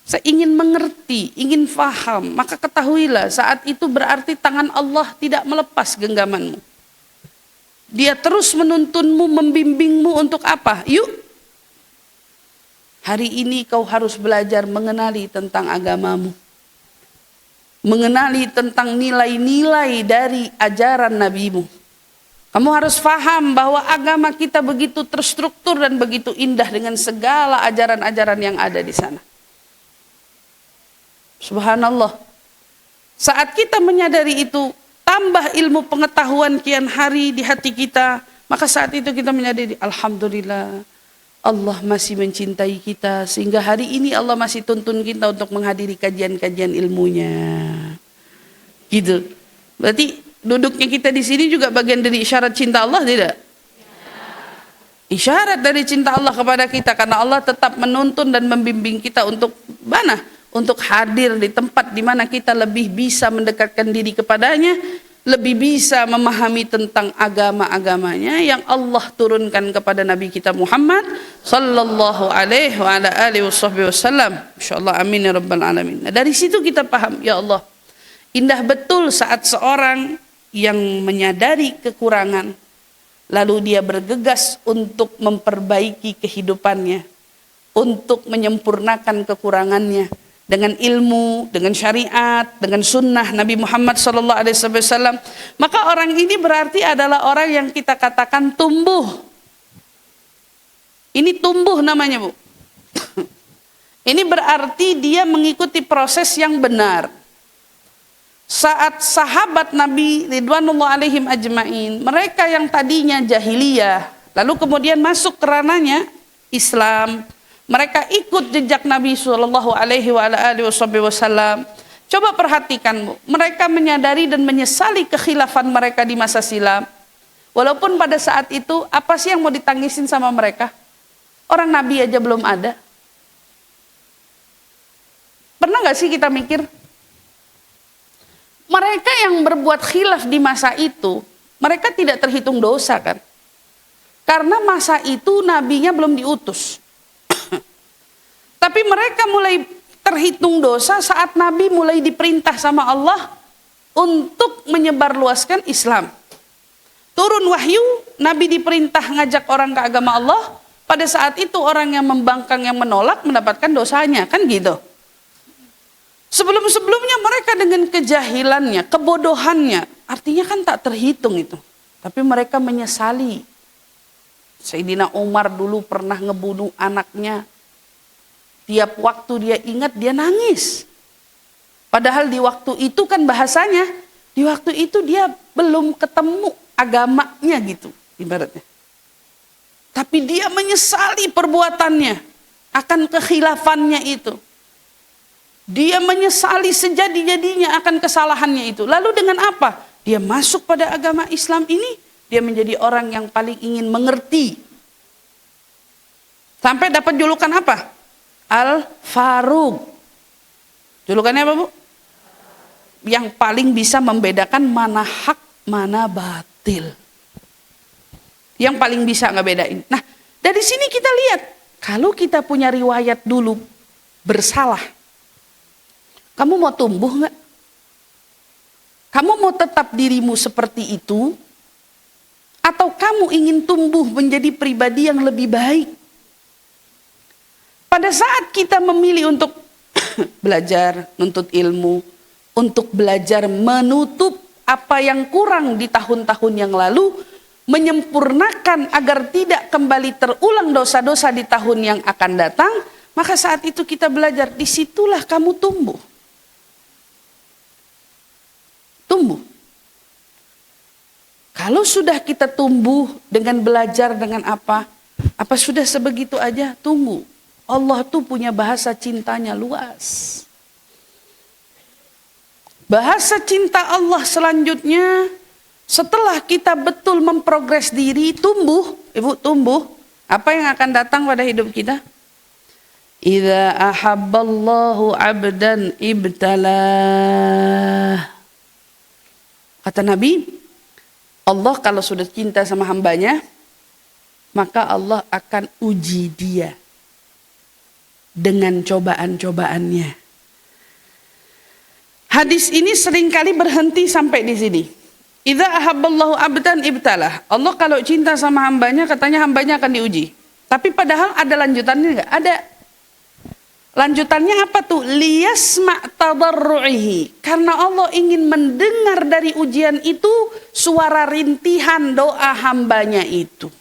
Saya ingin mengerti, ingin paham, maka ketahuilah saat itu berarti tangan Allah tidak melepas genggamanmu. Dia terus menuntunmu, membimbingmu untuk apa? Yuk, hari ini kau harus belajar mengenali tentang agamamu. Mengenali tentang nilai-nilai dari ajaran nabimu. Kamu harus paham bahwa agama kita begitu terstruktur dan begitu indah dengan segala ajaran-ajaran yang ada di sana. Subhanallah. Saat kita menyadari itu, tambah ilmu pengetahuan kian hari di hati kita, maka saat itu kita menyadari, alhamdulillah, Allah masih mencintai kita, sehingga hari ini Allah masih tuntun kita untuk menghadiri kajian-kajian ilmunya. Gitu. Berarti duduknya kita di sini juga bagian dari isyarat cinta Allah, tidak? Isyarat dari cinta Allah kepada kita, karena Allah tetap menuntun dan membimbing kita untuk mana? Untuk hadir di tempat di mana kita lebih bisa mendekatkan diri kepadanya, lebih bisa memahami tentang agama-agamanya yang Allah turunkan kepada Nabi kita Muhammad sallallahu alaihi wa ala alihi wasallam. Insyaallah, amin ya rabbal alamin. Nah, dari situ kita paham, ya Allah, indah betul saat seorang yang menyadari kekurangan, lalu dia bergegas untuk memperbaiki kehidupannya, untuk menyempurnakan kekurangannya dengan ilmu, dengan syariat, dengan sunnah Nabi Muhammad SAW. Maka orang ini berarti adalah orang yang kita katakan tumbuh. Ini tumbuh namanya, Bu. Ini berarti dia mengikuti proses yang benar. Saat sahabat Nabi ridwanullah alaihim ajmain, mereka yang tadinya jahiliyah, lalu kemudian masuk ke ranahnya Islam, mereka ikut jejak Nabi sallallahu alaihi wasallam. Coba perhatikan, Bu, mereka menyadari dan menyesali kekhilafan mereka di masa silam. Walaupun pada saat itu apa sih yang mau ditangisin sama mereka? Orang Nabi aja belum ada. Pernah nggak sih kita mikir? Mereka yang berbuat khilaf di masa itu, mereka tidak terhitung dosa kan? Karena masa itu nabinya belum diutus. Tapi mereka mulai terhitung dosa saat Nabi mulai diperintah sama Allah untuk menyebarluaskan Islam. Turun wahyu, Nabi diperintah ngajak orang ke agama Allah. Pada saat itu orang yang membangkang, yang menolak mendapatkan dosanya, kan gitu. Sebelum-sebelumnya mereka dengan kejahilannya, kebodohannya, artinya kan tak terhitung itu. Tapi mereka menyesali. Sayyidina Umar dulu pernah ngebunuh anaknya. Tiap waktu dia ingat, dia nangis. Padahal di waktu itu kan bahasanya, di waktu itu dia belum ketemu agamanya gitu, ibaratnya. Tapi dia menyesali perbuatannya akan kekhilafannya itu. Dia menyesali sejadi-jadinya akan kesalahannya itu. Lalu dengan apa? Dia masuk pada agama Islam ini, dia menjadi orang yang paling ingin mengerti. Sampai dapat julukan apa? Al-Faruq. Julukannya apa, Bu? Yang paling bisa membedakan mana hak, mana batil. Yang paling bisa ngebedain. Nah, dari sini kita lihat, kalau kita punya riwayat dulu bersalah, kamu mau tumbuh nggak? Kamu mau tetap dirimu seperti itu? Atau kamu ingin tumbuh menjadi pribadi yang lebih baik? Pada saat kita memilih untuk belajar, nuntut ilmu, untuk belajar menutup apa yang kurang di tahun-tahun yang lalu, menyempurnakan agar tidak kembali terulang dosa-dosa di tahun yang akan datang, maka saat itu kita belajar, disitulah kamu tumbuh. Tumbuh. Kalau sudah kita tumbuh dengan belajar dengan apa sudah sebegitu aja? Tunggu. Allah tuh punya bahasa cintanya luas. Bahasa cinta Allah selanjutnya, setelah kita betul memprogres diri, tumbuh, ibu tumbuh, apa yang akan datang pada hidup kita? Idza ahabballahu 'abdan ibtalah. Kata Nabi, Allah kalau sudah cinta sama hambanya, maka Allah akan uji dia dengan cobaan-cobaannya. Hadis ini seringkali berhenti sampai di sini. Idza ahabballahu 'abdan ibtalah. Allah kalau cinta sama hambanya, katanya hambanya akan diuji. Tapi padahal ada lanjutannya enggak? Ada. Lanjutannya apa tuh? Liyasma' tadarru'ihi. Karena Allah ingin mendengar dari ujian itu suara rintihan doa hambanya itu.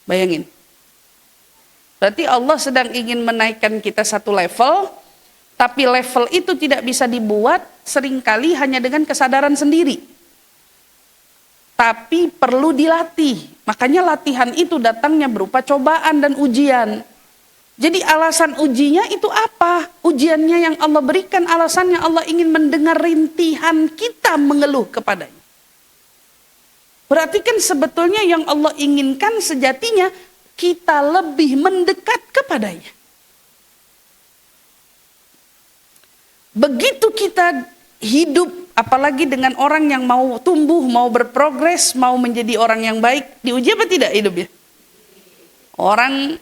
Bayangin. Berarti Allah sedang ingin menaikkan kita satu level, tapi level itu tidak bisa dibuat seringkali hanya dengan kesadaran sendiri. Tapi perlu dilatih. Makanya latihan itu datangnya berupa cobaan dan ujian. Jadi alasan ujinya itu apa? Ujiannya yang Allah berikan, alasannya Allah ingin mendengar rintihan kita mengeluh kepadanya. Berarti kan sebetulnya yang Allah inginkan sejatinya kita lebih mendekat kepadanya. Begitu kita hidup, apalagi dengan orang yang mau tumbuh, mau berprogres, mau menjadi orang yang baik, diuji apa tidak hidupnya? Orang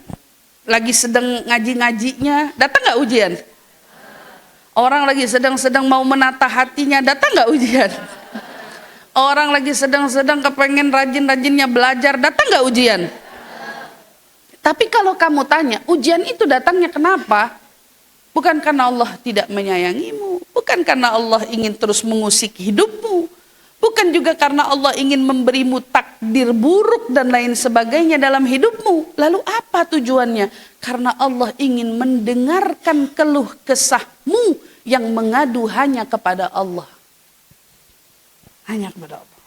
lagi sedang ngaji-ngajinya, datang nggak ujian? Orang lagi sedang mau menata hatinya, datang nggak ujian? Orang lagi sedang kepengen rajin-rajinnya belajar, datang nggak ujian? Tapi kalau kamu tanya, ujian itu datangnya kenapa? Bukan karena Allah tidak menyayangimu, bukan karena Allah ingin terus mengusik hidupmu, bukan juga karena Allah ingin memberimu takdir buruk dan lain sebagainya dalam hidupmu. Lalu apa tujuannya? Karena Allah ingin mendengarkan keluh kesahmu yang mengadu hanya kepada Allah. Hanya kepada Allah.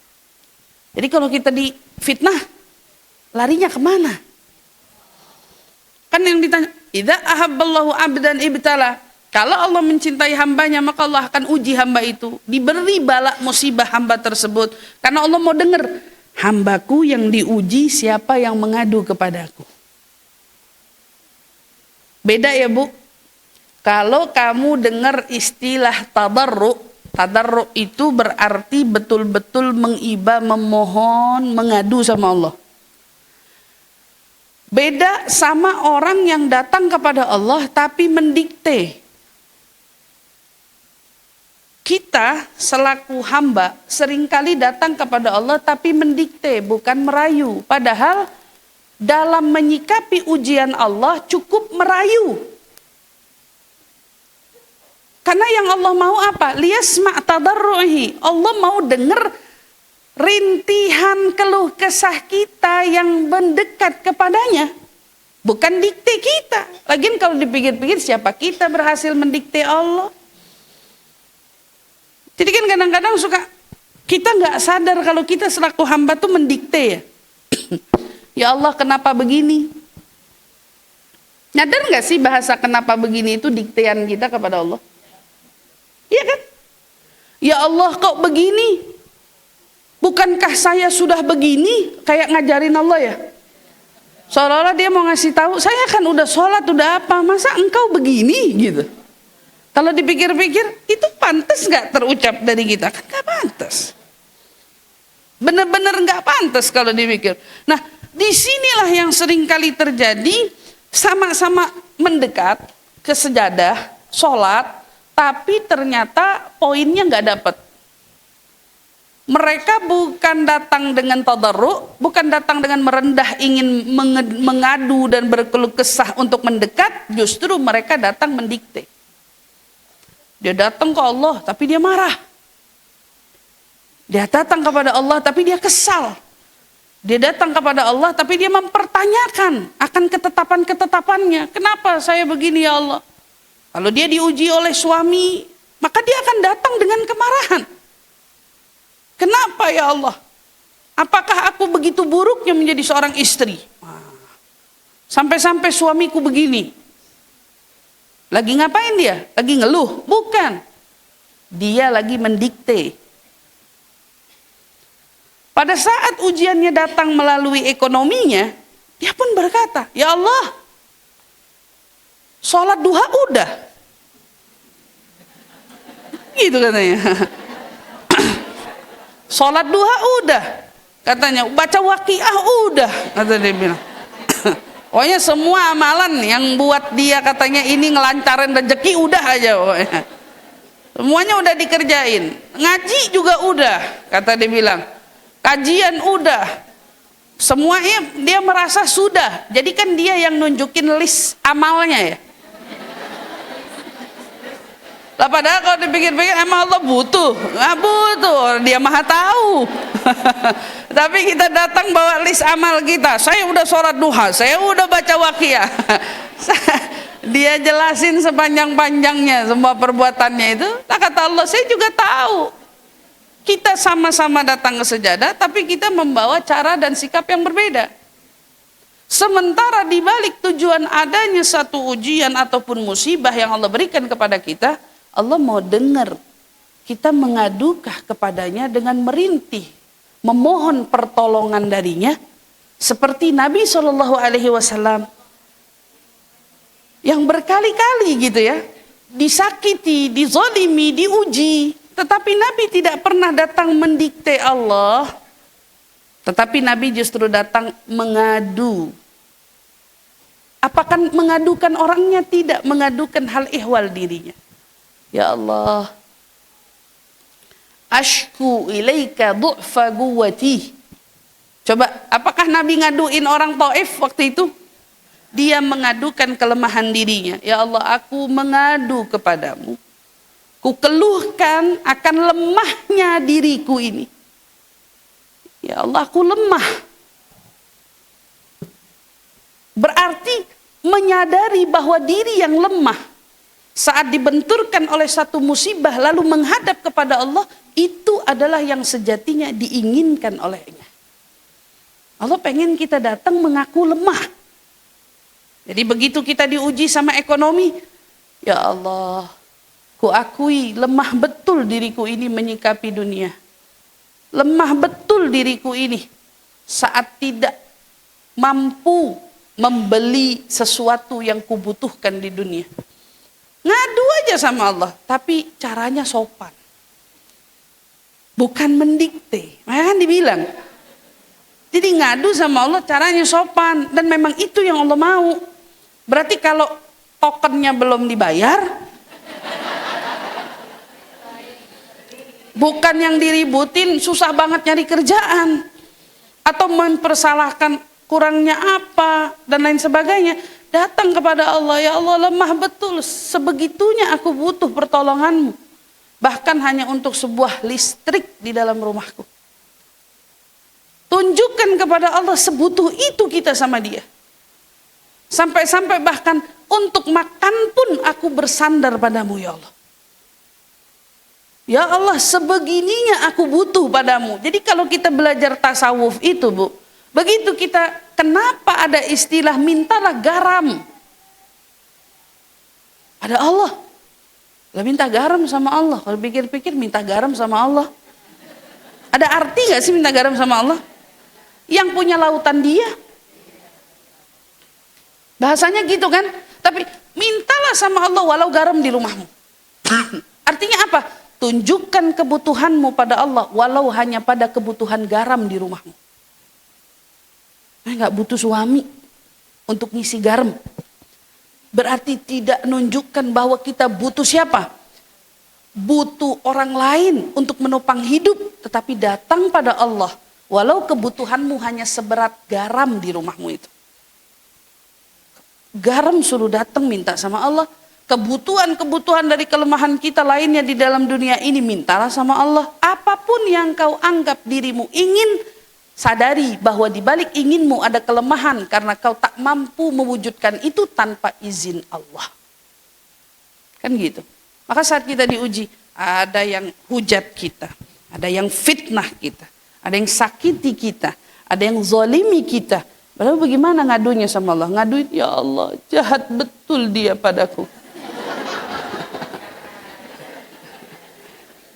Jadi kalau kita difitnah, larinya kemana? Kan yang ditanya, idza ahabballahu 'abdan ibtalah. Kalau Allah mencintai hambanya, maka Allah akan uji hamba itu. Diberi bala musibah hamba tersebut. Karena Allah mau dengar, hambaku yang diuji siapa yang mengadu kepadaku. Beda ya Bu. Kalau kamu dengar istilah tadarru, tadarru itu berarti betul-betul mengiba, memohon, mengadu sama Allah. Beda sama orang yang datang kepada Allah tapi mendikte. Kita selaku hamba seringkali datang kepada Allah tapi mendikte, bukan merayu. Padahal dalam menyikapi ujian Allah cukup merayu. Karena yang Allah mau apa? Liyasma' tadarruhi. Allah mau dengar rintihan keluh kesah kita yang mendekat kepadanya, bukan dikte kita. Lagian kalau dipikir-pikir, siapa kita berhasil mendikte Allah? Jadi kan kadang-kadang suka kita nggak sadar kalau kita selaku hamba tuh mendikte ya. Ya Allah kenapa begini? Nyadar nggak sih bahasa kenapa begini itu diktean kita kepada Allah? Iya kan? Ya Allah kok begini? Bukankah saya sudah begini? Kayak ngajarin Allah ya. Seolah-olah dia mau ngasih tahu, saya kan udah sholat, udah apa, masa engkau begini gitu. Kalau dipikir-pikir, itu pantas gak terucap dari kita? Kan gak pantas. Bener-bener gak pantas kalau dipikir. Nah, disinilah yang sering kali terjadi, sama-sama mendekat ke sejadah, sholat, tapi ternyata poinnya gak dapet. Mereka bukan datang dengan tadarru, bukan datang dengan merendah ingin mengadu dan berkeluh kesah untuk mendekat, justru mereka datang mendikte. Dia datang ke Allah tapi dia marah. Dia datang kepada Allah tapi dia kesal. Dia datang kepada Allah tapi dia mempertanyakan akan ketetapan-ketetapannya. Kenapa saya begini ya Allah? Kalau dia diuji oleh suami, maka dia akan datang dengan kemarahan. Kenapa ya Allah? Apakah aku begitu buruknya menjadi seorang istri? Sampai-sampai suamiku begini. Lagi ngapain dia? Lagi ngeluh? Bukan. Dia lagi mendikte. Pada saat ujiannya datang melalui ekonominya, dia pun berkata, ya Allah, sholat duha udah. Gitu katanya. Sholat duha udah, katanya. Baca waqiah udah, kata dia bilang. Pokoknya semua amalan yang buat dia katanya ini ngelancarin rezeki udah aja pokoknya. Semuanya udah dikerjain. Ngaji juga udah, kata dia bilang. Kajian udah. Semuanya dia merasa sudah. Jadi kan dia yang nunjukin list amalnya ya. Lah padahal kalau dipikir-pikir emang Allah butuh? Nggak butuh, dia maha tahu. Tapi kita datang bawa list amal kita. Saya udah sholat duha, saya udah baca waqiah. Dia jelasin sepanjang-panjangnya semua perbuatannya itu. Tak kata Allah, saya juga tahu. Kita sama-sama datang ke sejadah, tapi kita membawa cara dan sikap yang berbeda. Sementara di balik tujuan adanya satu ujian ataupun musibah yang Allah berikan kepada kita, Allah mau dengar kita mengadukah kepadanya dengan merintih, memohon pertolongan darinya, seperti Nabi SAW yang berkali-kali gitu ya, disakiti, dizolimi, diuji, tetapi Nabi tidak pernah datang mendikte Allah, tetapi Nabi justru datang mengadu. Apakah mengadukan orangnya? Tidak, mengadukan hal ihwal dirinya. Ya Allah, ashku ilaika du'fa quwwati. Coba, apakah Nabi ngaduin orang Taif waktu itu? Dia mengadukan kelemahan dirinya. Ya Allah, aku mengadu kepadamu. Ku keluhkan akan lemahnya diriku ini. Ya Allah, aku lemah. Berarti menyadari bahwa diri yang lemah saat dibenturkan oleh satu musibah lalu menghadap kepada Allah, itu adalah yang sejatinya diinginkan olehnya. Allah pengen kita datang mengaku lemah. Jadi begitu kita diuji sama ekonomi, ya Allah, ku akui lemah betul diriku ini menyikapi dunia. Lemah betul diriku ini saat tidak mampu membeli sesuatu yang kubutuhkan di dunia. Ngadu aja sama Allah, tapi caranya sopan. Bukan mendikte. Makanya kan dibilang. Jadi ngadu sama Allah caranya sopan. Dan memang itu yang Allah mau. Berarti kalau tokennya belum dibayar, bukan yang diributin susah banget nyari kerjaan. Atau mempersalahkan kurangnya apa dan lain sebagainya. Datang kepada Allah, ya Allah lemah betul, sebegitunya aku butuh pertolonganmu. Bahkan hanya untuk sebuah listrik di dalam rumahku. Tunjukkan kepada Allah sebutuh itu kita sama dia. Sampai-sampai bahkan untuk makan pun aku bersandar padamu ya Allah. Ya Allah, sebegininya aku butuh padamu. Jadi kalau kita belajar tasawuf itu Bu, begitu kita, kenapa ada istilah mintalah garam? Ada Allah. Lah minta garam sama Allah. Kalau pikir-pikir minta garam sama Allah. Ada arti gak sih minta garam sama Allah? Yang punya lautan dia. Bahasanya gitu kan. Tapi mintalah sama Allah walau garam di rumahmu. Artinya apa? Tunjukkan kebutuhanmu pada Allah walau hanya pada kebutuhan garam di rumahmu. Nggak butuh suami untuk ngisi garam. Berarti tidak menunjukkan bahwa kita butuh siapa? butuh orang lain untuk menopang hidup, tetapi datang pada Allah. Walau kebutuhanmu hanya seberat garam di rumahmu itu. Garam suruh datang minta sama Allah. Kebutuhan-kebutuhan dari kelemahan kita lainnya di dalam dunia ini, mintalah sama Allah. Apapun yang kau anggap dirimu ingin, sadari bahwa di balik inginmu ada kelemahan karena kau tak mampu mewujudkan itu tanpa izin Allah. Kan gitu. Maka saat kita diuji, ada yang hujat kita, ada yang fitnah kita, ada yang sakiti kita, ada yang zalimi kita. Lalu bagaimana ngadunya sama Allah? Ngaduin, ya Allah, jahat betul dia padaku.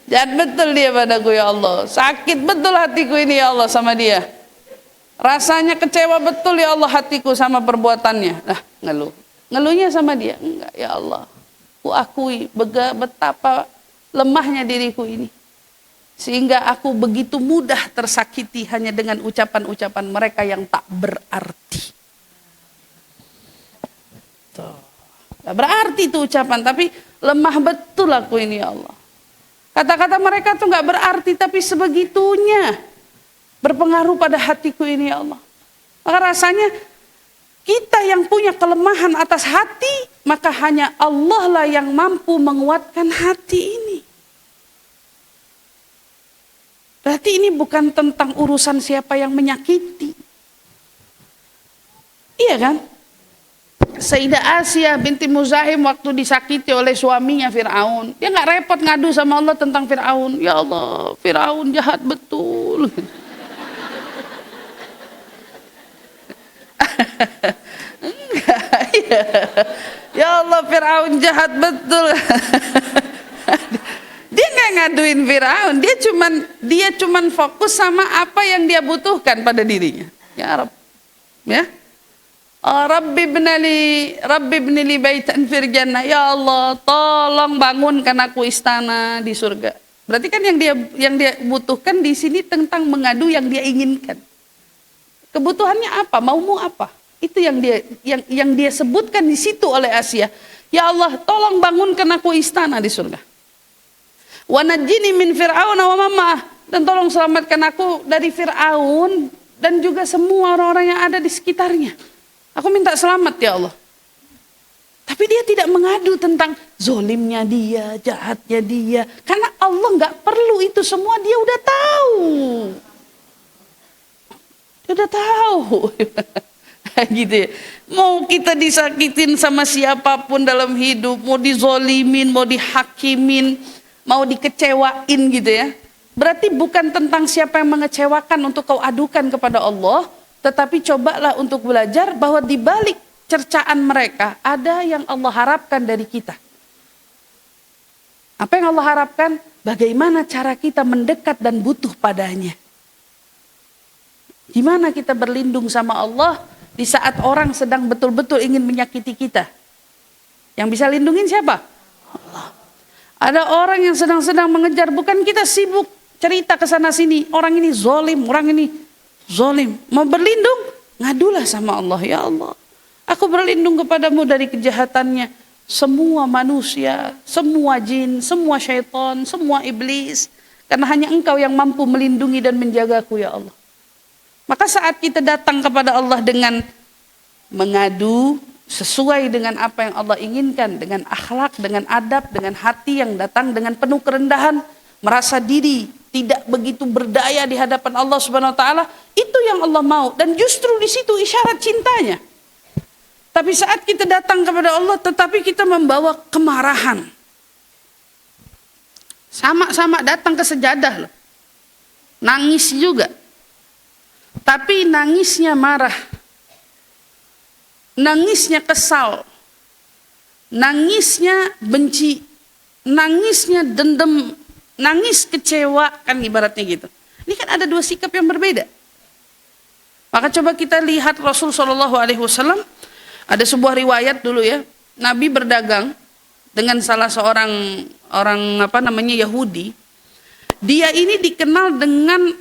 Jahat betul dia padaku ya Allah. Sakit betul hatiku ini ya Allah sama dia. Rasanya kecewa betul ya Allah hatiku sama perbuatannya. Nah, ngeluh. Ngeluhnya sama dia. Enggak ya Allah. Ku akui betapa lemahnya diriku ini. Sehingga aku begitu mudah tersakiti hanya dengan ucapan-ucapan mereka yang tak berarti. Tuh. Gak berarti itu ucapan, tapi lemah betul aku ini ya Allah. Kata-kata mereka tuh gak berarti, tapi sebegitunya berpengaruh pada hatiku ini ya Allah. Maka rasanya kita yang punya kelemahan atas hati, maka hanya Allah lah yang mampu menguatkan hati ini. Berarti ini bukan tentang urusan siapa yang menyakiti. Iya kan? Sayyidah Asia binti Muzahim waktu disakiti oleh suaminya Fir'aun, dia gak repot ngadu sama Allah tentang Fir'aun. Ya Allah, Fir'aun jahat betul. Enggak, ya. Ya Allah, Fir'aun jahat betul. Dia nggak ngaduin Fir'aun, dia cuman fokus sama apa yang dia butuhkan pada dirinya. Ya Rabb, ya. Rabbi ibnili baitan fil jannah. Ya Allah, tolong bangunkan aku istana di surga. Berarti kan yang dia butuhkan di sini tentang mengadu yang dia inginkan. Kebutuhannya apa? Maumu apa? Itu yang dia sebutkan di situ oleh Asia. Ya Allah, tolong bangunkan aku istana di surga. Wa najjini min fir'auna wa mamma, dan tolong selamatkan aku dari Fir'aun dan juga semua orang-orang yang ada di sekitarnya. Aku minta selamat ya Allah. Tapi dia tidak mengadu tentang zolimnya dia, jahatnya dia. Karena Allah nggak perlu itu semua, dia udah tahu. Dia udah tahu. Gitu ya. Mau kita disakitin sama siapapun dalam hidup, mau dizolimin, mau dihakimin, mau dikecewain gitu ya. Berarti bukan tentang siapa yang mengecewakan untuk kau adukan kepada Allah, tetapi cobalah untuk belajar bahwa di balik cercaan mereka ada yang Allah harapkan dari kita. Apa yang Allah harapkan? Bagaimana cara kita mendekat dan butuh padanya. Gimana kita berlindung sama Allah di saat orang sedang betul-betul ingin menyakiti kita. Yang bisa lindungin siapa? Allah. Ada orang yang sedang mengejar, bukan kita sibuk cerita ke sana sini. Orang ini zolim, orang ini zolim. Mau berlindung? Ngadulah sama Allah. Ya Allah, aku berlindung kepadamu dari kejahatannya semua manusia, semua jin, semua syaitan, semua iblis. Karena hanya Engkau yang mampu melindungi dan menjagaku ya Allah. Maka saat kita datang kepada Allah dengan mengadu sesuai dengan apa yang Allah inginkan, dengan akhlak, dengan adab, dengan hati yang datang dengan penuh kerendahan, merasa diri tidak begitu berdaya di hadapan Allah Subhanahu wa taala, itu yang Allah mau, dan justru di situ isyarat cintanya. Tapi saat kita datang kepada Allah tetapi kita membawa kemarahan, sama-sama datang ke sejadah loh, nangis juga, tapi nangisnya marah, nangisnya kesal, nangisnya benci, nangisnya dendam, nangis kecewa, kan ibaratnya gitu. Ini kan ada dua sikap yang berbeda. Maka coba kita lihat Rasul SAW, ada sebuah riwayat dulu ya, Nabi berdagang dengan salah seorang Yahudi. Dia ini dikenal dengan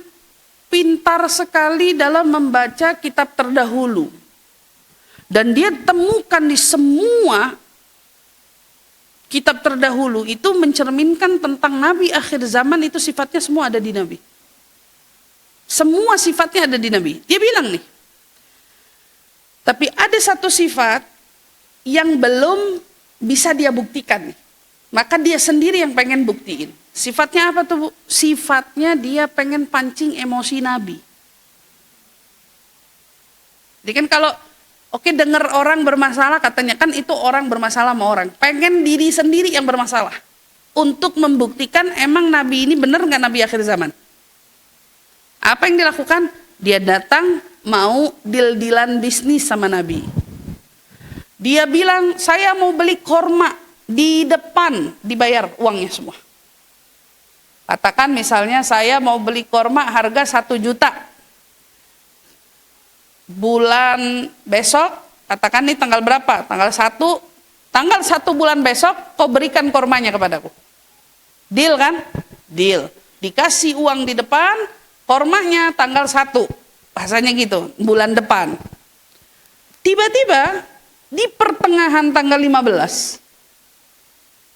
pintar sekali dalam membaca kitab terdahulu. Dan dia temukan di semua kitab terdahulu itu mencerminkan tentang Nabi akhir zaman itu sifatnya semua ada di Nabi. Semua sifatnya ada di Nabi. Dia bilang nih, tapi ada satu sifat yang belum bisa dia buktikan. Maka dia sendiri yang pengen buktiin. Sifatnya apa tuh, Bu? Sifatnya dia pengen pancing emosi Nabi. Jadi kan kalau oke dengar orang bermasalah, katanya kan itu orang bermasalah sama orang. Pengen diri sendiri yang bermasalah. Untuk membuktikan emang Nabi ini benar nggak Nabi akhir zaman. Apa yang dilakukan? Dia datang mau deal-dealan bisnis sama Nabi. Dia bilang, saya mau beli korma di depan, dibayar uangnya semua. Katakan misalnya saya mau beli korma harga 1 juta. Bulan besok, katakan nih tanggal berapa? Tanggal 1 bulan besok kau berikan kormanya kepadaku. Deal kan? Deal. Dikasih uang di depan, kormanya tanggal 1. Bahasanya gitu, bulan depan. Tiba-tiba di pertengahan tanggal 15,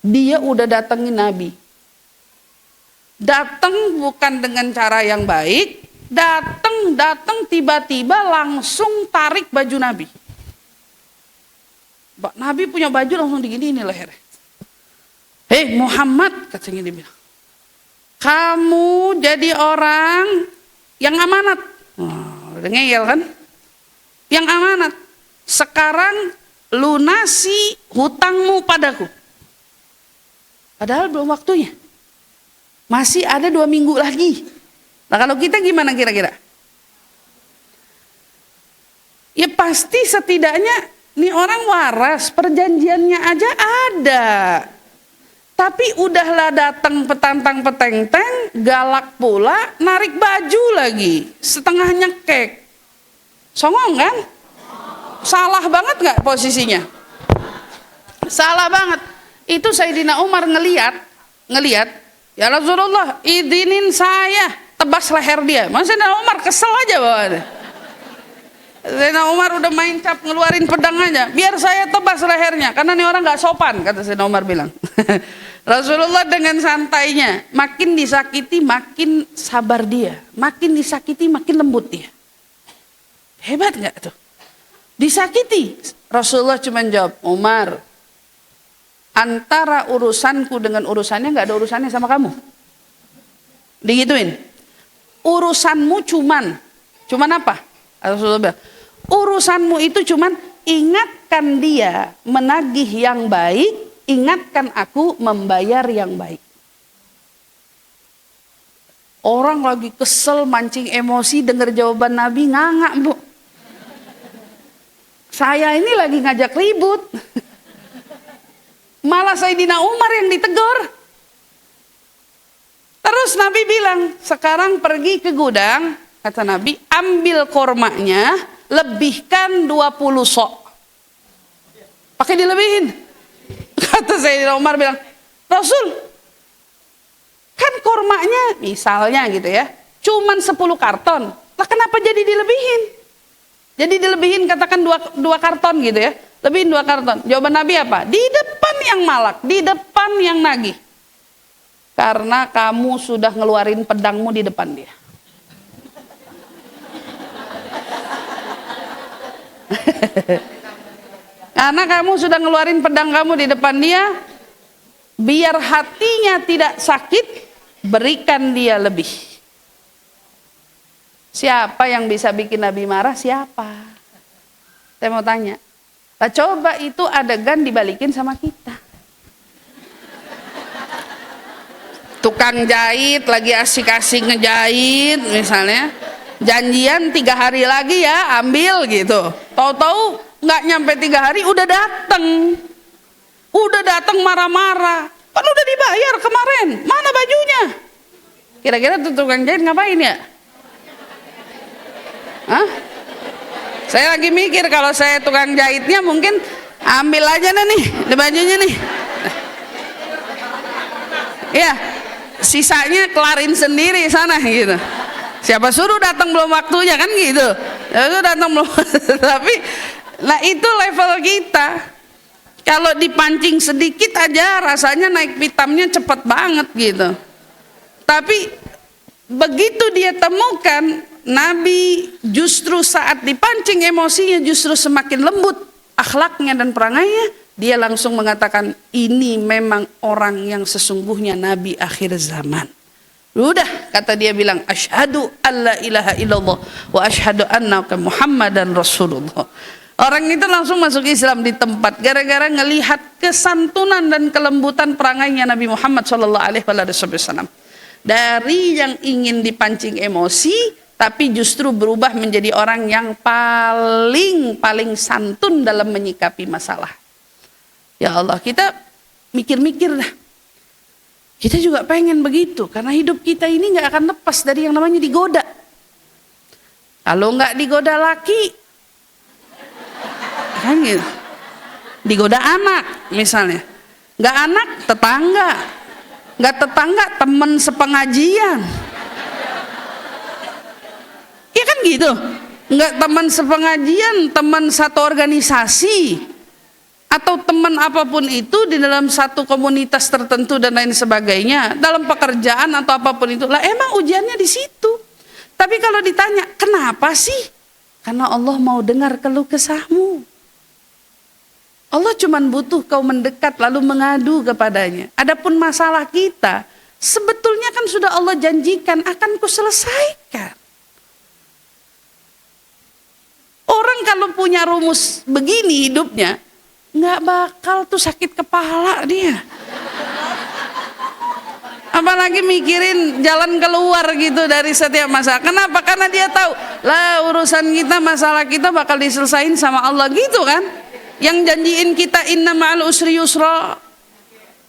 dia udah datengin Nabi. Datang bukan dengan cara yang baik, datang tiba-tiba langsung tarik baju Nabi. Nabi punya baju langsung digini lehernya. Hei Muhammad, katanya dia bilang, kamu jadi orang yang amanat. Udah ngeyel kan? Yang amanat. Sekarang lunasi hutangmu padaku. Padahal belum waktunya. Masih ada 2 minggu lagi. Nah kalau kita gimana kira-kira? Ya pasti setidaknya nih orang waras, perjanjiannya aja ada. Tapi udahlah datang petantang petenteng, galak pula, narik baju lagi, setengah nyekek. Songong kan? Salah banget nggak posisinya? Salah banget. Itu Sayyidina Umar ngeliat, ya Rasulullah, izinin saya tebas leher dia. Masa Sayyidina Umar kesel aja bawaannya. Sayyidina Umar udah main cap ngeluarin pedang aja, biar saya tebas lehernya, karena ini orang nggak sopan, kata Sayyidina Umar bilang. Rasulullah dengan santainya, makin disakiti makin sabar dia, makin disakiti makin lembut dia. Hebat nggak tuh? Disakiti, Rasulullah cuma jawab, Umar, antara urusanku dengan urusannya nggak ada urusannya sama kamu. Digituin. Urusanmu cuman apa? Rasulullah bilang, urusanmu itu cuman ingatkan dia menagih yang baik, ingatkan aku membayar yang baik. Orang lagi kesel mancing emosi dengar jawaban Nabi ngangak, Bu. Saya ini lagi ngajak ribut. Malah Sayyidina Umar yang ditegur. Terus Nabi bilang, sekarang pergi ke gudang, kata Nabi, ambil kormanya, lebihkan 20 sok. Pakai dilebihin. Kata Sayyidina Umar bilang, Rasul, kan kormanya misalnya gitu ya, cuman 10 karton. Lah kenapa jadi dilebihin? Jadi dilebihin katakan 2 karton gitu ya. Lebihin 2 karton. Jawaban Nabi apa? Di depan yang malak, di depan yang nagih. Karena kamu sudah ngeluarin pedangmu di depan dia. Karena kamu sudah ngeluarin pedang kamu di depan dia, biar hatinya tidak sakit, berikan dia lebih. Siapa yang bisa bikin Nabi marah? Siapa? Saya mau tanya. Nah, coba itu adegan dibalikin sama kita. Tukang jahit lagi asik-asik ngejahit misalnya. Janjian 3 hari lagi ya ambil gitu. Tahu-tahu nggak nyampe 3 hari udah dateng. Udah dateng marah-marah. Kan udah dibayar kemarin. Mana bajunya? Kira-kira tuh tukang jahit ngapain ya? Hah? Saya lagi mikir kalau saya tukang jahitnya mungkin ambil aja nih di bajunya nih. Ya, sisanya kelarin sendiri sana gitu. Siapa suruh datang belum waktunya kan gitu. Itu datang belum. Tapi nah itu level kita. Kalau dipancing sedikit aja rasanya naik pitamnya cepat banget gitu. Tapi begitu dia temukan Nabi justru saat dipancing emosinya justru semakin lembut akhlaknya dan perangainya, dia langsung mengatakan ini memang orang yang sesungguhnya Nabi akhir zaman. Udah, kata dia bilang asyhadu alla ilaha illallah wa asyhadu annaka Muhammadan Rasulullah. Orang itu langsung masuk Islam di tempat gara-gara ngelihat kesantunan dan kelembutan perangainya Nabi Muhammad SAW. Dari yang ingin dipancing emosi, tapi justru berubah menjadi orang yang paling santun dalam menyikapi masalah. Ya Allah, kita mikir-mikir dah. Kita juga pengen begitu, karena hidup kita ini nggak akan lepas dari yang namanya digoda. Kalau nggak digoda laki, kan gitu. Digoda anak misalnya, nggak anak tetangga, nggak tetangga teman sepengajian, ya kan gitu. Nggak teman sepengajian, teman satu organisasi, atau teman apapun itu di dalam satu komunitas tertentu dan lain sebagainya, dalam pekerjaan atau apapun itu. Lah emang ujiannya di situ. Tapi kalau ditanya kenapa sih? Karena Allah mau dengar keluh kesahmu. Allah cuma butuh kau mendekat lalu mengadu kepadanya. Adapun masalah kita, sebetulnya kan sudah Allah janjikan akan kuselesaikan. Orang kalau punya rumus begini hidupnya, nggak bakal tuh sakit kepala dia. Apalagi mikirin jalan keluar gitu dari setiap masalah. Kenapa? Karena dia tahu, lah urusan kita, masalah kita bakal diselesain sama Allah gitu kan. Yang janjiin kita inna ma'al usri yusra,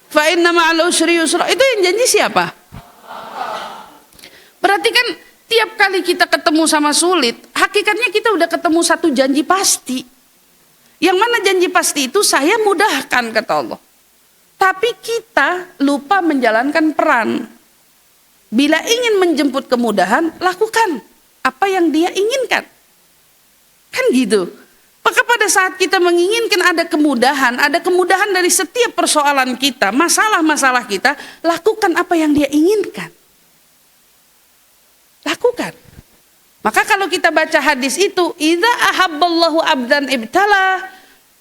fa inna ma'al usri yusra, itu yang janji siapa? Berarti kan tiap kali kita ketemu sama sulit, hakikatnya kita udah ketemu satu janji pasti. Yang mana janji pasti itu saya mudahkan kata Allah. Tapi kita lupa menjalankan peran. Bila ingin menjemput kemudahan, lakukan apa yang dia inginkan. Kan gitu. Maka pada saat kita menginginkan ada kemudahan dari setiap persoalan kita, masalah-masalah kita, lakukan apa yang dia inginkan. Lakukan. Maka kalau kita baca hadis itu, idza ahabballahu abdan ibtala,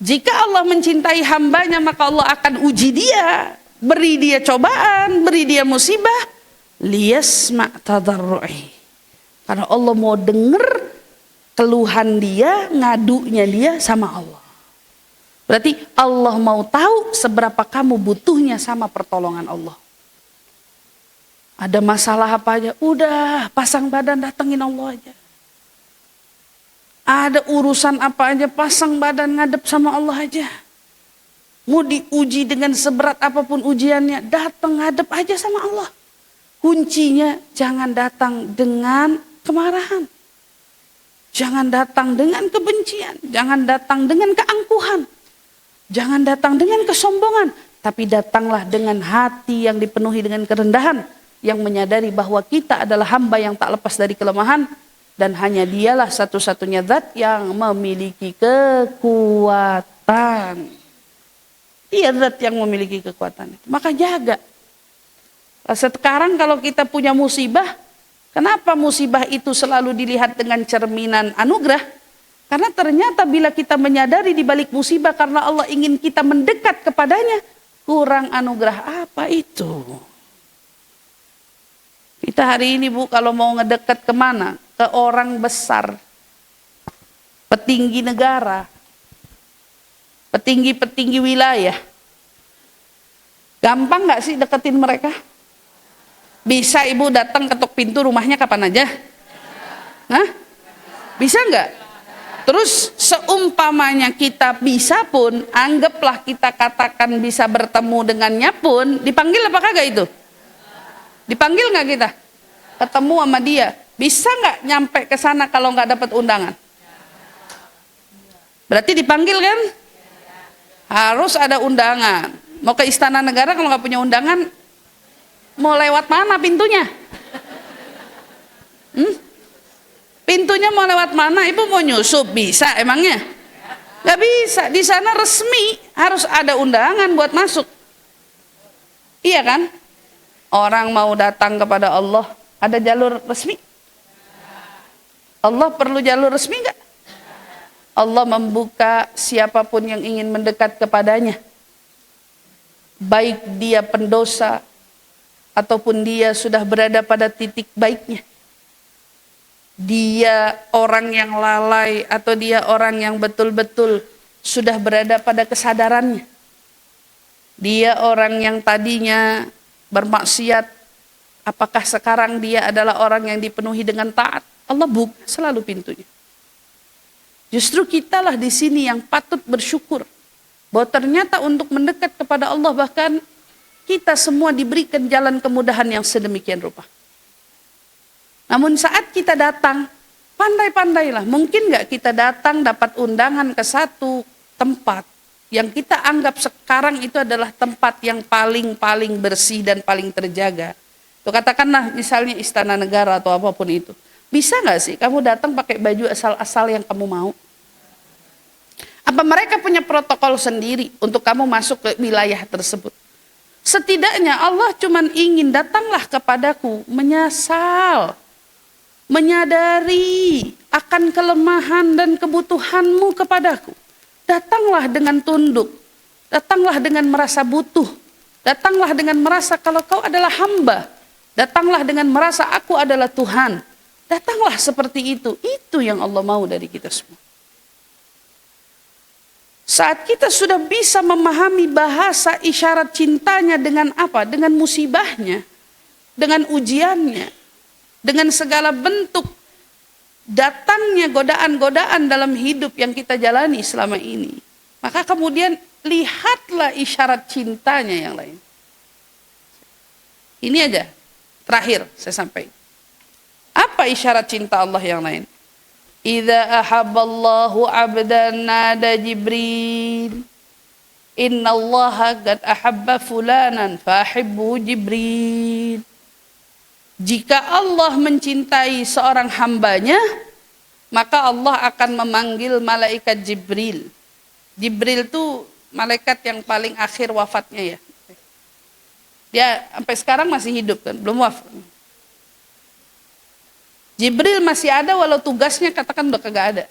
jika Allah mencintai hambanya maka Allah akan uji dia, beri dia cobaan, beri dia musibah, liyasma' tadarru'i. Karena Allah mau dengar keluhan dia, ngadunya dia sama Allah. Berarti Allah mau tahu seberapa kamu butuhnya sama pertolongan Allah. Ada masalah apa aja, udah pasang badan datengin Allah aja. Ada urusan apa aja, pasang badan ngadep sama Allah aja. Mau diuji dengan seberat apapun ujiannya, datang ngadep aja sama Allah. Kuncinya jangan datang dengan kemarahan. Jangan datang dengan kebencian, jangan datang dengan keangkuhan, jangan datang dengan kesombongan, tapi datanglah dengan hati yang dipenuhi dengan kerendahan, yang menyadari bahwa kita adalah hamba yang tak lepas dari kelemahan, dan hanya dialah satu-satunya zat yang memiliki kekuatan. Dia zat yang memiliki kekuatan itu. Maka jaga. Sekarang kalau kita punya musibah, kenapa musibah itu selalu dilihat dengan cerminan anugerah? Karena ternyata bila kita menyadari di balik musibah karena Allah ingin kita mendekat kepadanya, kurang anugerah apa itu? Kita hari ini Bu, kalau mau ngedekat kemana? Ke orang besar, petinggi negara, petinggi-petinggi wilayah. Gampang gak sih deketin mereka? Bisa Ibu datang ketuk pintu rumahnya kapan aja? Hah? Bisa nggak? Terus seumpamanya kita bisa pun, anggaplah kita katakan bisa bertemu dengannya pun, dipanggil apa kagak itu? Dipanggil nggak kita? Ketemu sama dia, bisa nggak nyampe ke sana kalau nggak dapat undangan? Berarti dipanggil kan? Harus ada undangan. Mau ke Istana Negara kalau nggak punya undangan, mau lewat mana pintunya? Pintunya mau lewat mana? Ibu mau nyusup bisa emangnya? Nggak bisa, di sana resmi, harus ada undangan buat masuk. Iya kan? Orang mau datang kepada Allah, ada jalur resmi? Allah perlu jalur resmi nggak? Allah membuka siapapun yang ingin mendekat kepadanya. Baik dia pendosa, ataupun dia sudah berada pada titik baiknya. Dia orang yang lalai atau dia orang yang betul-betul sudah berada pada kesadarannya. Dia orang yang tadinya bermaksiat, apakah sekarang dia adalah orang yang dipenuhi dengan taat? Allah buka selalu pintunya. Justru kitalah di sini yang patut bersyukur bahwa ternyata untuk mendekat kepada Allah bahkan kita semua diberikan jalan kemudahan yang sedemikian rupa. Namun saat kita datang, pandai-pandailah. Mungkin nggak kita datang dapat undangan ke satu tempat yang kita anggap sekarang itu adalah tempat yang paling bersih dan paling terjaga. Tuh katakanlah misalnya Istana Negara atau apapun itu. Bisa nggak sih kamu datang pakai baju asal-asal yang kamu mau? Apa mereka punya protokol sendiri untuk kamu masuk ke wilayah tersebut? Setidaknya Allah cuman ingin datanglah kepadaku menyesal, menyadari akan kelemahan dan kebutuhanmu kepadaku. Datanglah dengan tunduk, datanglah dengan merasa butuh, datanglah dengan merasa kalau kau adalah hamba, datanglah dengan merasa aku adalah Tuhan. Datanglah seperti itu yang Allah mau dari kita semua. Saat kita sudah bisa memahami bahasa isyarat cintanya dengan apa? Dengan musibahnya, dengan ujiannya, dengan segala bentuk datangnya godaan-godaan dalam hidup yang kita jalani selama ini. Maka kemudian lihatlah isyarat cintanya yang lain. Ini aja, terakhir saya sampaikan. Apa isyarat cinta Allah yang lain? Idza ahabballahu 'abdan nada Jibril. Innallaha qad ahabba fulanan fahibbu Jibril. Jika Allah mencintai seorang hambanya, maka Allah akan memanggil malaikat Jibril. Jibril itu malaikat yang paling akhir wafatnya ya. Dia sampai sekarang masih hidup kan, belum wafat. Jibril masih ada walau tugasnya katakan udah kagak ada.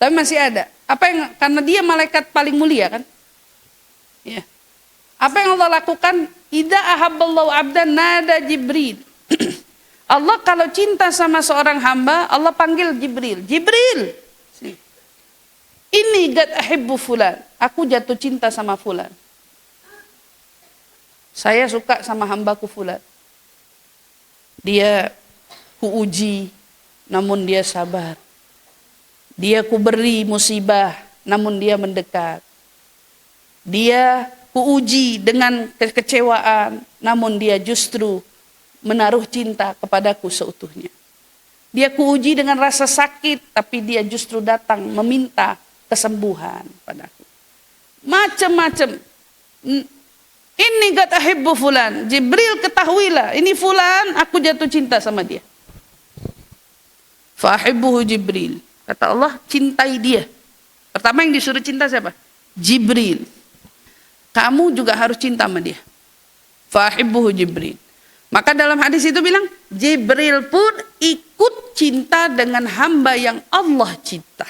Tapi masih ada. Apa yang karena dia malaikat paling mulia kan? Ya. Apa yang Allah lakukan? Idza ahabballahu 'abdan nada Jibril. Allah kalau cinta sama seorang hamba, Allah panggil Jibril. Jibril. Ini qad ahibbu fulan. Aku jatuh cinta sama fulan. Saya suka sama hambaku fulan. Dia kuuji, namun dia sabar. Dia kuberi musibah, namun dia mendekat. Dia kuuji dengan kekecewaan, namun dia justru menaruh cinta kepadaku seutuhnya. Dia kuuji dengan rasa sakit, tapi dia justru datang meminta kesembuhan padaku. Macam-macam. Ini qad ahibbu fulan. Jibril ketahuilah, ini fulan aku jatuh cinta sama dia. Fahibbuhu Jibril. Kata Allah, cintai dia. Pertama yang disuruh cinta siapa? Jibril. Kamu juga harus cinta sama dia. Fahibbuhu Jibril. Maka dalam hadis itu bilang, Jibril pun ikut cinta dengan hamba yang Allah cinta.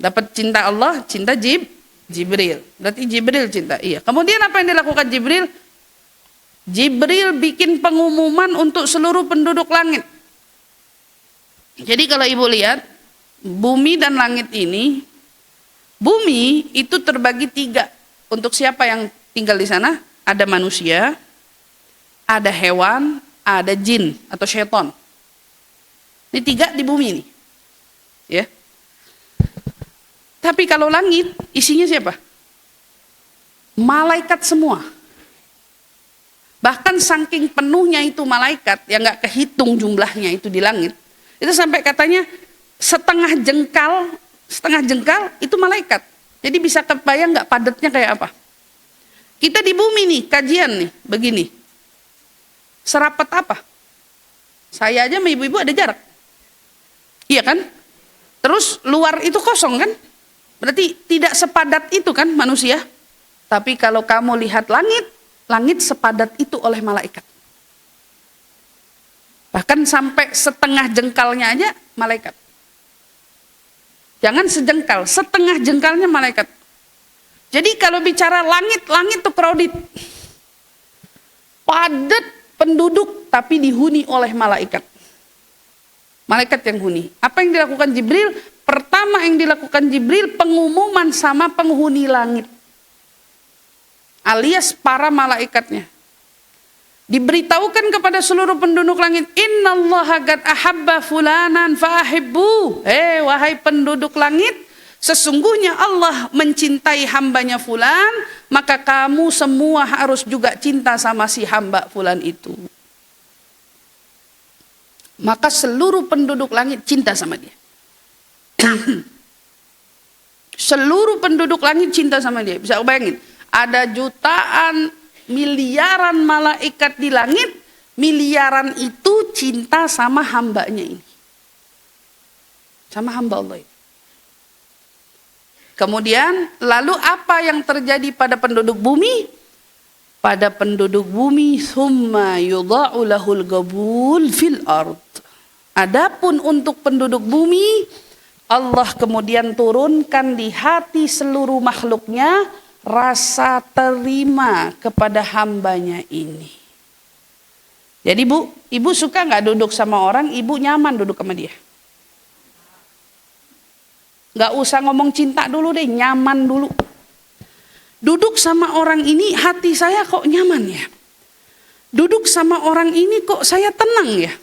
Dapat cinta Allah, cinta Jibril. Berarti Jibril cinta. Iya. Kemudian apa yang dilakukan Jibril? Jibril bikin pengumuman untuk seluruh penduduk langit. Jadi kalau ibu lihat, bumi dan langit ini, bumi itu terbagi 3. Untuk siapa yang tinggal di sana? Ada manusia, ada hewan, ada jin atau syaitan. Ini 3 di bumi ini. Ya. Tapi kalau langit, isinya siapa? Malaikat semua. Bahkan saking penuhnya itu malaikat, yang gak kehitung jumlahnya itu di langit. Itu sampai katanya setengah jengkal itu malaikat. Jadi bisa kebayang gak padatnya kayak apa. Kita di bumi nih, kajian nih, begini. Serapat apa? Saya aja sama ibu-ibu ada jarak. Iya kan? Terus luar itu kosong kan? Berarti tidak sepadat itu kan manusia. Tapi kalau kamu lihat langit, langit sepadat itu oleh malaikat. Bahkan sampai setengah jengkalnya aja malaikat. Jangan sejengkal, setengah jengkalnya malaikat. Jadi kalau bicara langit, langit itu crowded. Padat penduduk tapi dihuni oleh malaikat. Malaikat yang huni. Apa yang dilakukan Jibril? Pertama yang dilakukan Jibril pengumuman sama penghuni langit. Alias para malaikatnya. Diberitahukan kepada seluruh penduduk langit, innallaha qad ahabba fulanan fa'ahibbu. Wahai penduduk langit, sesungguhnya Allah mencintai hambanya fulan, maka kamu semua harus juga cinta sama si hamba fulan itu. Maka seluruh penduduk langit cinta sama dia. Seluruh penduduk langit cinta sama dia. Bisa bayangin, ada jutaan miliaran malaikat di langit, miliaran itu cinta sama hambanya ini. Sama hamba Allah ini. Kemudian, lalu apa yang terjadi pada penduduk bumi? Pada penduduk bumi, summa yudha'u lahul gabul fil ard. Adapun untuk penduduk bumi, Allah kemudian turunkan di hati seluruh makhluknya rasa terima kepada hambanya ini. Jadi ibu suka nggak duduk sama orang, ibu nyaman duduk sama dia. Nggak usah ngomong cinta dulu deh, nyaman dulu. Duduk sama orang ini hati saya kok nyaman ya. Duduk sama orang ini kok saya tenang ya.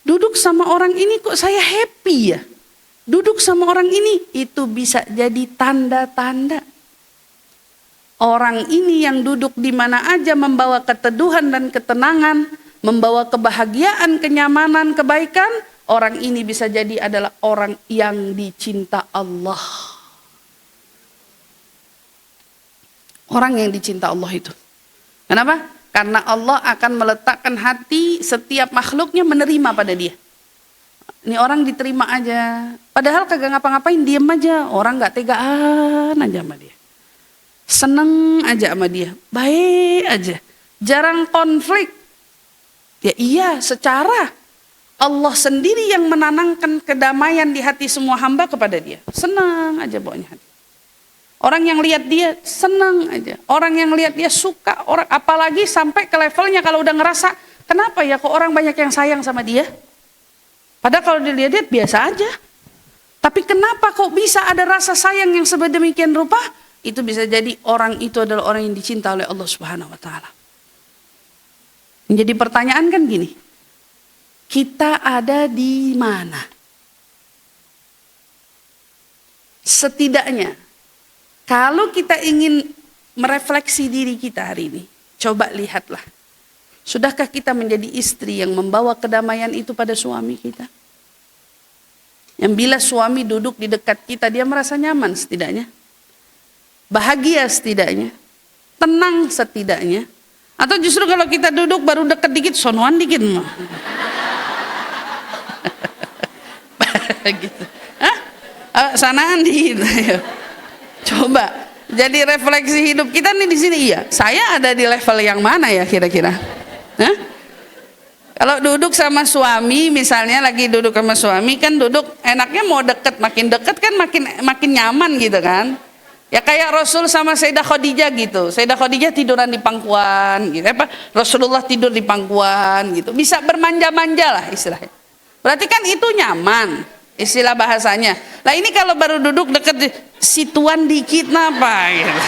Duduk sama orang ini kok saya happy ya. Duduk sama orang ini, itu bisa jadi tanda-tanda. Orang ini yang duduk di mana aja membawa keteduhan dan ketenangan, membawa kebahagiaan, kenyamanan, kebaikan, orang ini bisa jadi adalah orang yang dicinta Allah. Orang yang dicinta Allah itu. Kenapa? Karena Allah akan meletakkan hati setiap makhluknya menerima pada dia. Ini orang diterima aja. Padahal kagak ngapa-ngapain, diem aja. Orang gak tegaan aja sama dia. Seneng aja sama dia, baik aja, jarang konflik. Ya iya, secara Allah sendiri yang menanamkan kedamaian di hati semua hamba kepada dia. Senang aja pokoknya hati. Orang yang lihat dia senang aja, orang yang lihat dia suka, orang apalagi sampai ke levelnya kalau udah ngerasa, kenapa ya kok orang banyak yang sayang sama dia? Padahal kalau dilihat biasa aja. Tapi kenapa kok bisa ada rasa sayang yang sedemikian rupa? Itu bisa jadi orang itu adalah orang yang dicinta oleh Allah Subhanahu wa taala. Menjadi pertanyaan kan gini. Kita ada di mana? Setidaknya kalau kita ingin merefleksi diri kita hari ini, coba lihatlah. Sudahkah kita menjadi istri yang membawa kedamaian itu pada suami kita? Yang bila suami duduk di dekat kita, dia merasa nyaman setidaknya. Bahagia setidaknya, tenang setidaknya, atau justru kalau kita duduk baru deket dikit, sonoan dikit mah. Gitu. Sanaan dikit. Coba, jadi refleksi hidup kita nih di sini. Iya, saya ada di level yang mana ya kira-kira? Kalau duduk sama suami, misalnya lagi duduk sama suami kan duduk, enaknya mau deket kan makin nyaman gitu kan? Ya kayak Rasul sama Sayyidah Khadijah gitu. Sayyidah Khadijah tiduran di pangkuan gitu. Rasulullah tidur di pangkuan gitu. Bisa bermanja-manja lah istilahnya. Berarti kan itu nyaman istilah bahasanya. Lah ini kalau baru duduk deket situan dikit napa gitu.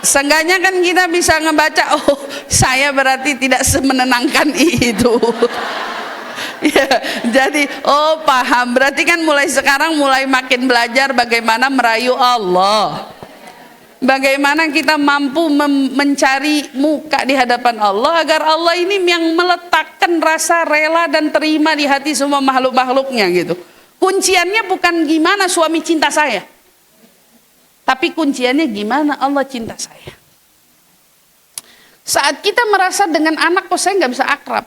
Seenggaknya kan kita bisa ngebaca, oh saya berarti tidak semenenangkan itu. Ya, jadi paham, berarti kan mulai sekarang mulai makin belajar bagaimana merayu Allah, bagaimana kita mampu mencari muka di hadapan Allah agar Allah ini yang meletakkan rasa rela dan terima di hati semua makhluk-makhluknya gitu. Kunciannya bukan gimana suami cinta saya, tapi kunciannya gimana Allah cinta saya. Saat kita merasa dengan anak kok saya nggak bisa akrab,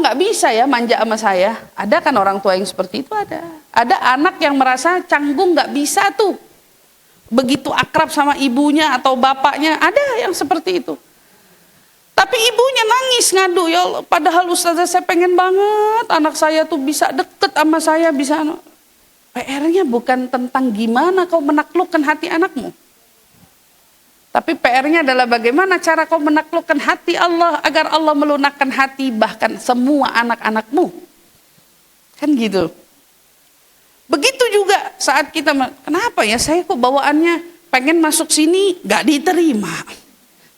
nggak bisa ya manja sama saya. Ada kan orang tua yang seperti itu, ada. Ada anak yang merasa canggung nggak bisa tuh. Begitu akrab sama ibunya atau bapaknya, ada yang seperti itu. Tapi ibunya nangis ngadu, ya Allah, padahal ustazah saya pengen banget anak saya tuh bisa deket sama saya, bisa. PR-nya bukan tentang gimana kau menaklukkan hati anakmu. Tapi PR-nya adalah bagaimana cara kau menaklukkan hati Allah agar Allah melunakkan hati bahkan semua anak-anakmu. Kan gitu. Begitu juga saat kita, kenapa ya saya kok bawaannya pengen masuk sini gak diterima.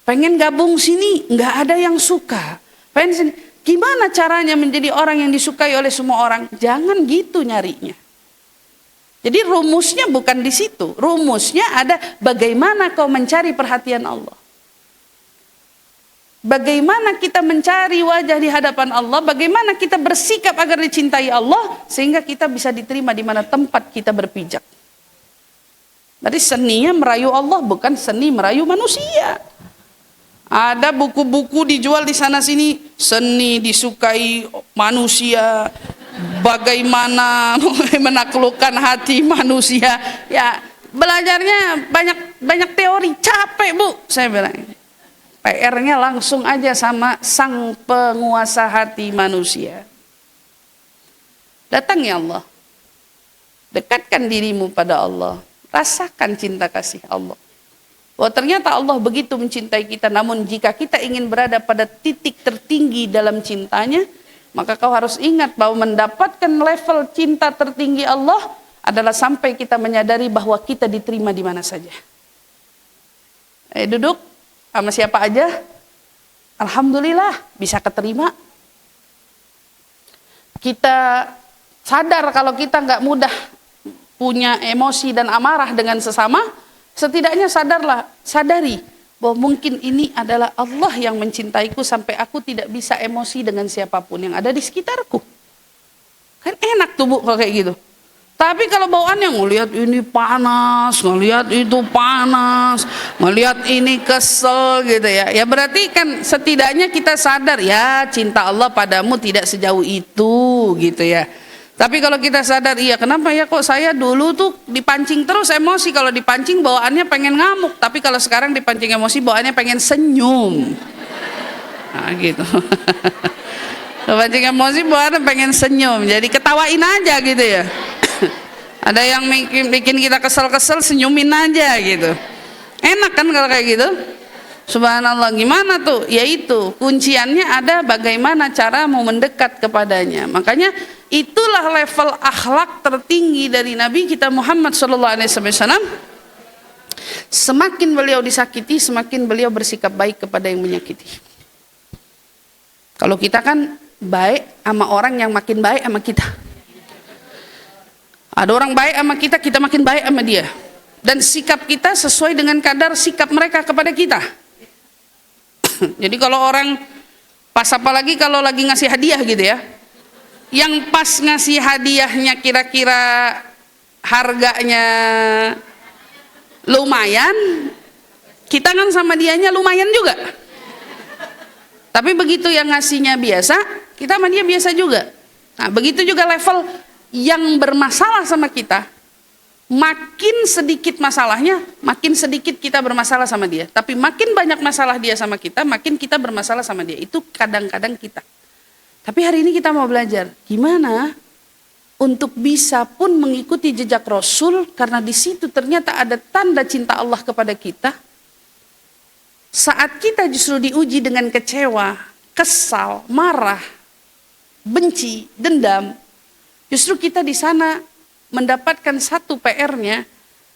Pengen gabung sini gak ada yang suka. Pengen sini. Gimana caranya menjadi orang yang disukai oleh semua orang? Jangan gitu nyarinya. Jadi rumusnya bukan di situ. Rumusnya ada bagaimana kau mencari perhatian Allah. Bagaimana kita mencari wajah di hadapan Allah. Bagaimana kita bersikap agar dicintai Allah. Sehingga kita bisa diterima di mana tempat kita berpijak. Jadi seninya merayu Allah bukan seni merayu manusia. Ada buku-buku dijual di sana sini. Seni disukai manusia. Bagaimana menaklukkan hati manusia. Ya, belajarnya banyak teori, capek Bu, saya bilang. PR-nya langsung aja sama sang penguasa hati manusia. Datang ya Allah. Dekatkan dirimu pada Allah. Rasakan cinta kasih Allah. Bahwa ternyata Allah begitu mencintai kita. Namun jika kita ingin berada pada titik tertinggi dalam cintanya, maka kau harus ingat bahwa mendapatkan level cinta tertinggi Allah adalah sampai kita menyadari bahwa kita diterima di mana saja. Duduk sama siapa aja, alhamdulillah bisa keterima. Kita sadar kalau kita nggak mudah punya emosi dan amarah dengan sesama, setidaknya sadari bahwa mungkin ini adalah Allah yang mencintaiku sampai aku tidak bisa emosi dengan siapapun yang ada di sekitarku. Kan enak tuh Bu kalau kayak gitu. Tapi kalau bawaannya ngelihat ini panas, ngelihat itu panas, ngelihat ini kesel gitu ya. Ya berarti kan setidaknya kita sadar ya cinta Allah padamu tidak sejauh itu gitu ya. Tapi kalau kita sadar, iya kenapa ya kok saya dulu tuh dipancing terus emosi. Kalau dipancing bawaannya pengen ngamuk. Tapi kalau sekarang dipancing emosi bawaannya pengen senyum. Nah gitu. Dipancing emosi bawaannya pengen senyum. Jadi ketawain aja gitu ya. Ada yang bikin kita kesel-kesel, senyumin aja gitu. Enak kan kalau kayak gitu? Subhanallah, gimana tuh? Yaitu kunciannya ada bagaimana cara mau mendekat kepadanya. Makanya itulah level akhlak tertinggi dari Nabi kita Muhammad SAW. Semakin beliau disakiti, semakin beliau bersikap baik kepada yang menyakiti. Kalau kita kan baik sama orang yang makin baik sama kita. Ada orang baik sama kita, kita makin baik sama dia. Dan sikap kita sesuai dengan kadar sikap mereka kepada kita. Jadi kalau orang pas, apalagi kalau lagi ngasih hadiah gitu ya, yang pas ngasih hadiahnya kira-kira harganya lumayan, kita kan sama dianya lumayan juga. Tapi begitu yang ngasihnya biasa, kita sama dia biasa juga. Nah begitu juga level yang bermasalah sama kita. Makin sedikit masalahnya, makin sedikit kita bermasalah sama dia. Tapi makin banyak masalah dia sama kita, makin kita bermasalah sama dia. Itu kadang-kadang kita. Tapi hari ini kita mau belajar gimana untuk bisa pun mengikuti jejak Rasul, karena di situ ternyata ada tanda cinta Allah kepada kita. Saat kita justru diuji dengan kecewa, kesal, marah, benci, dendam, justru kita di sana mendapatkan satu PR-nya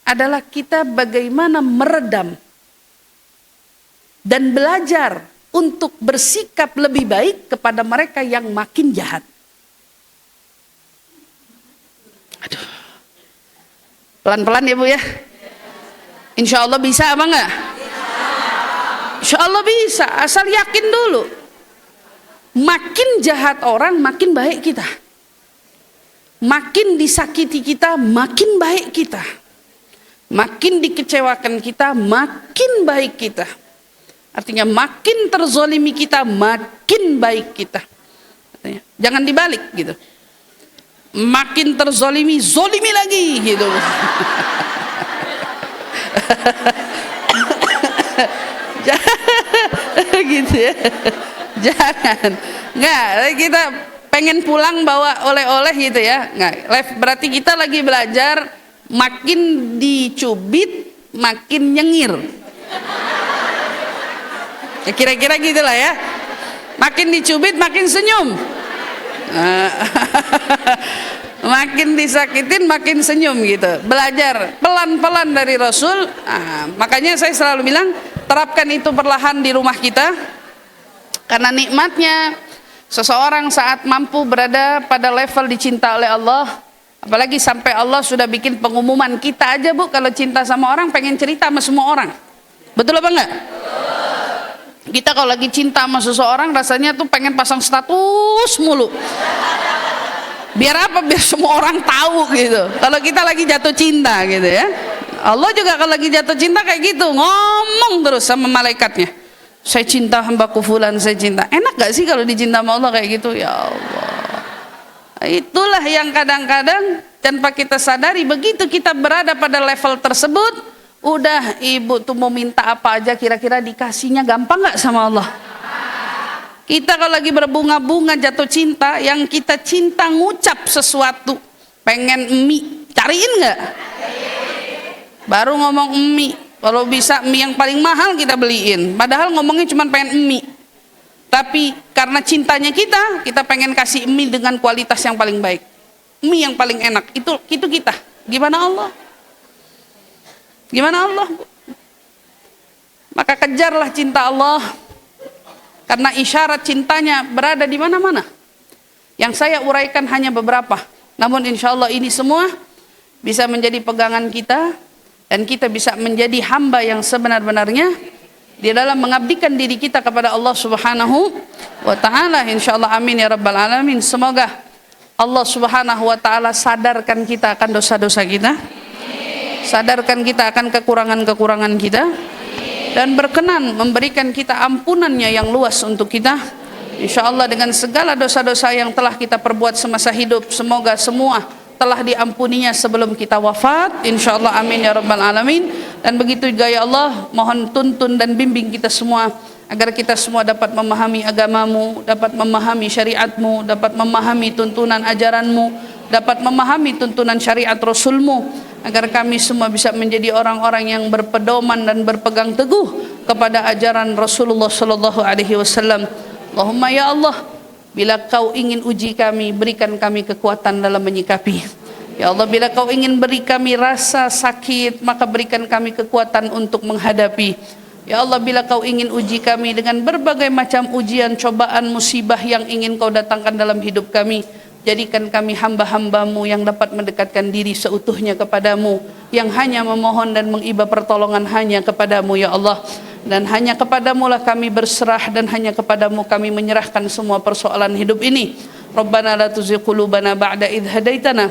adalah kita bagaimana meredam dan belajar untuk bersikap lebih baik kepada mereka yang makin jahat. Aduh. Pelan-pelan ya Bu ya. Insya Allah bisa apa enggak? Insya Allah bisa, asal yakin dulu. Makin jahat orang, makin baik kita. Makin disakiti kita, makin baik kita. Makin dikecewakan kita, makin baik kita. Artinya makin terzolimi kita, makin baik kita. Artinya, Jangan dibalik gitu. Makin terzolimi, zolimi lagi gitu. Gitu ya. Jangan. Enggak, kita pengen pulang bawa oleh-oleh gitu ya. Enggak, berarti kita lagi belajar makin dicubit makin nyengir. Ya kira-kira gitulah ya. Makin dicubit makin senyum. Makin disakitin makin senyum gitu. Belajar pelan-pelan dari Rasul. Makanya saya selalu bilang terapkan itu perlahan di rumah kita. Karena nikmatnya seseorang saat mampu berada pada level dicinta oleh Allah, apalagi sampai Allah sudah bikin pengumuman. Kita aja Bu kalau cinta sama orang pengen cerita sama semua orang. Betul apa enggak? Kita kalau lagi cinta sama seseorang rasanya tuh pengen pasang status mulu. Biar apa? Biar semua orang tahu gitu. Kalau kita lagi jatuh cinta gitu ya. Allah juga kalau lagi jatuh cinta kayak gitu, ngomong terus sama malaikatnya. Saya cinta hambaku fulan, saya cinta. Enak gak sih kalau dicinta sama Allah kayak gitu? Ya Allah. Itulah yang kadang-kadang tanpa kita sadari, begitu kita berada pada level tersebut, udah ibu tuh mau minta apa aja kira-kira dikasihnya gampang gak sama Allah? Kita kalau lagi berbunga-bunga jatuh cinta, yang kita cinta ngucap sesuatu, pengen mie, cariin gak? Baru ngomong mie, kalau bisa mie yang paling mahal kita beliin, padahal ngomongnya cuma pengen mie. Tapi karena cintanya kita pengen kasih mie dengan kualitas yang paling baik, mie yang paling enak. Itu kita. Gimana Allah? Gimana Allah? Maka kejarlah cinta Allah, karena isyarat cintanya berada di mana-mana. Yang saya uraikan hanya beberapa, namun insya Allah ini semua bisa menjadi pegangan kita, dan kita bisa menjadi hamba yang sebenar-benarnya di dalam mengabdikan diri kita kepada Allah Subhanahu wa Ta'ala. Insya Allah, amin ya Rabbal Alamin. Semoga Allah Subhanahu wa Ta'ala sadarkan kita akan dosa-dosa kita, sadarkan kita akan kekurangan-kekurangan kita, dan berkenan memberikan kita ampunannya yang luas untuk kita. Insya Allah dengan segala dosa-dosa yang telah kita perbuat semasa hidup, semoga semua telah diampuninya sebelum kita wafat. Insya Allah, amin ya Rabbal Alamin. Dan begitu juga ya Allah, mohon tuntun dan bimbing kita semua, agar kita semua dapat memahami agamamu, dapat memahami syariatmu, dapat memahami tuntunan ajaranmu, dapat memahami tuntunan syariat Rasulmu, agar kami semua bisa menjadi orang-orang yang berpedoman dan berpegang teguh kepada ajaran Rasulullah sallallahu alaihi wasallam. Allahumma ya Allah, bila kau ingin uji kami, berikan kami kekuatan dalam menyikapi. Ya Allah, bila kau ingin beri kami rasa sakit, maka berikan kami kekuatan untuk menghadapi. Ya Allah, bila kau ingin uji kami dengan berbagai macam ujian, cobaan, musibah yang ingin kau datangkan dalam hidup kami, jadikan kami hamba-hambamu yang dapat mendekatkan diri seutuhnya kepadamu, yang hanya memohon dan mengiba pertolongan hanya kepadamu ya Allah. Dan hanya kepadamu lah kami berserah, dan hanya kepadamu kami menyerahkan semua persoalan hidup ini. Rabbana la tuzigh qulubana ba'da idh hadaitana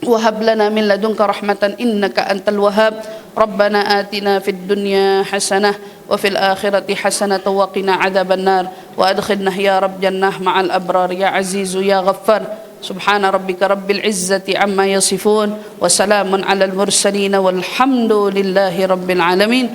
wa hab lana min ladunka rahmatan innaka antal wahhab. Rabbana atina fid dunya hasanah wa fil akhirati hasanah wa qina adzaban nar wa adkhilna ya rabb jannah ma'al abrar ya azizu ya ghaffar. Subhana rabbika rabbil izzati amma yasifun wa salamun alal mursalin walhamdulillahi rabbil alamin.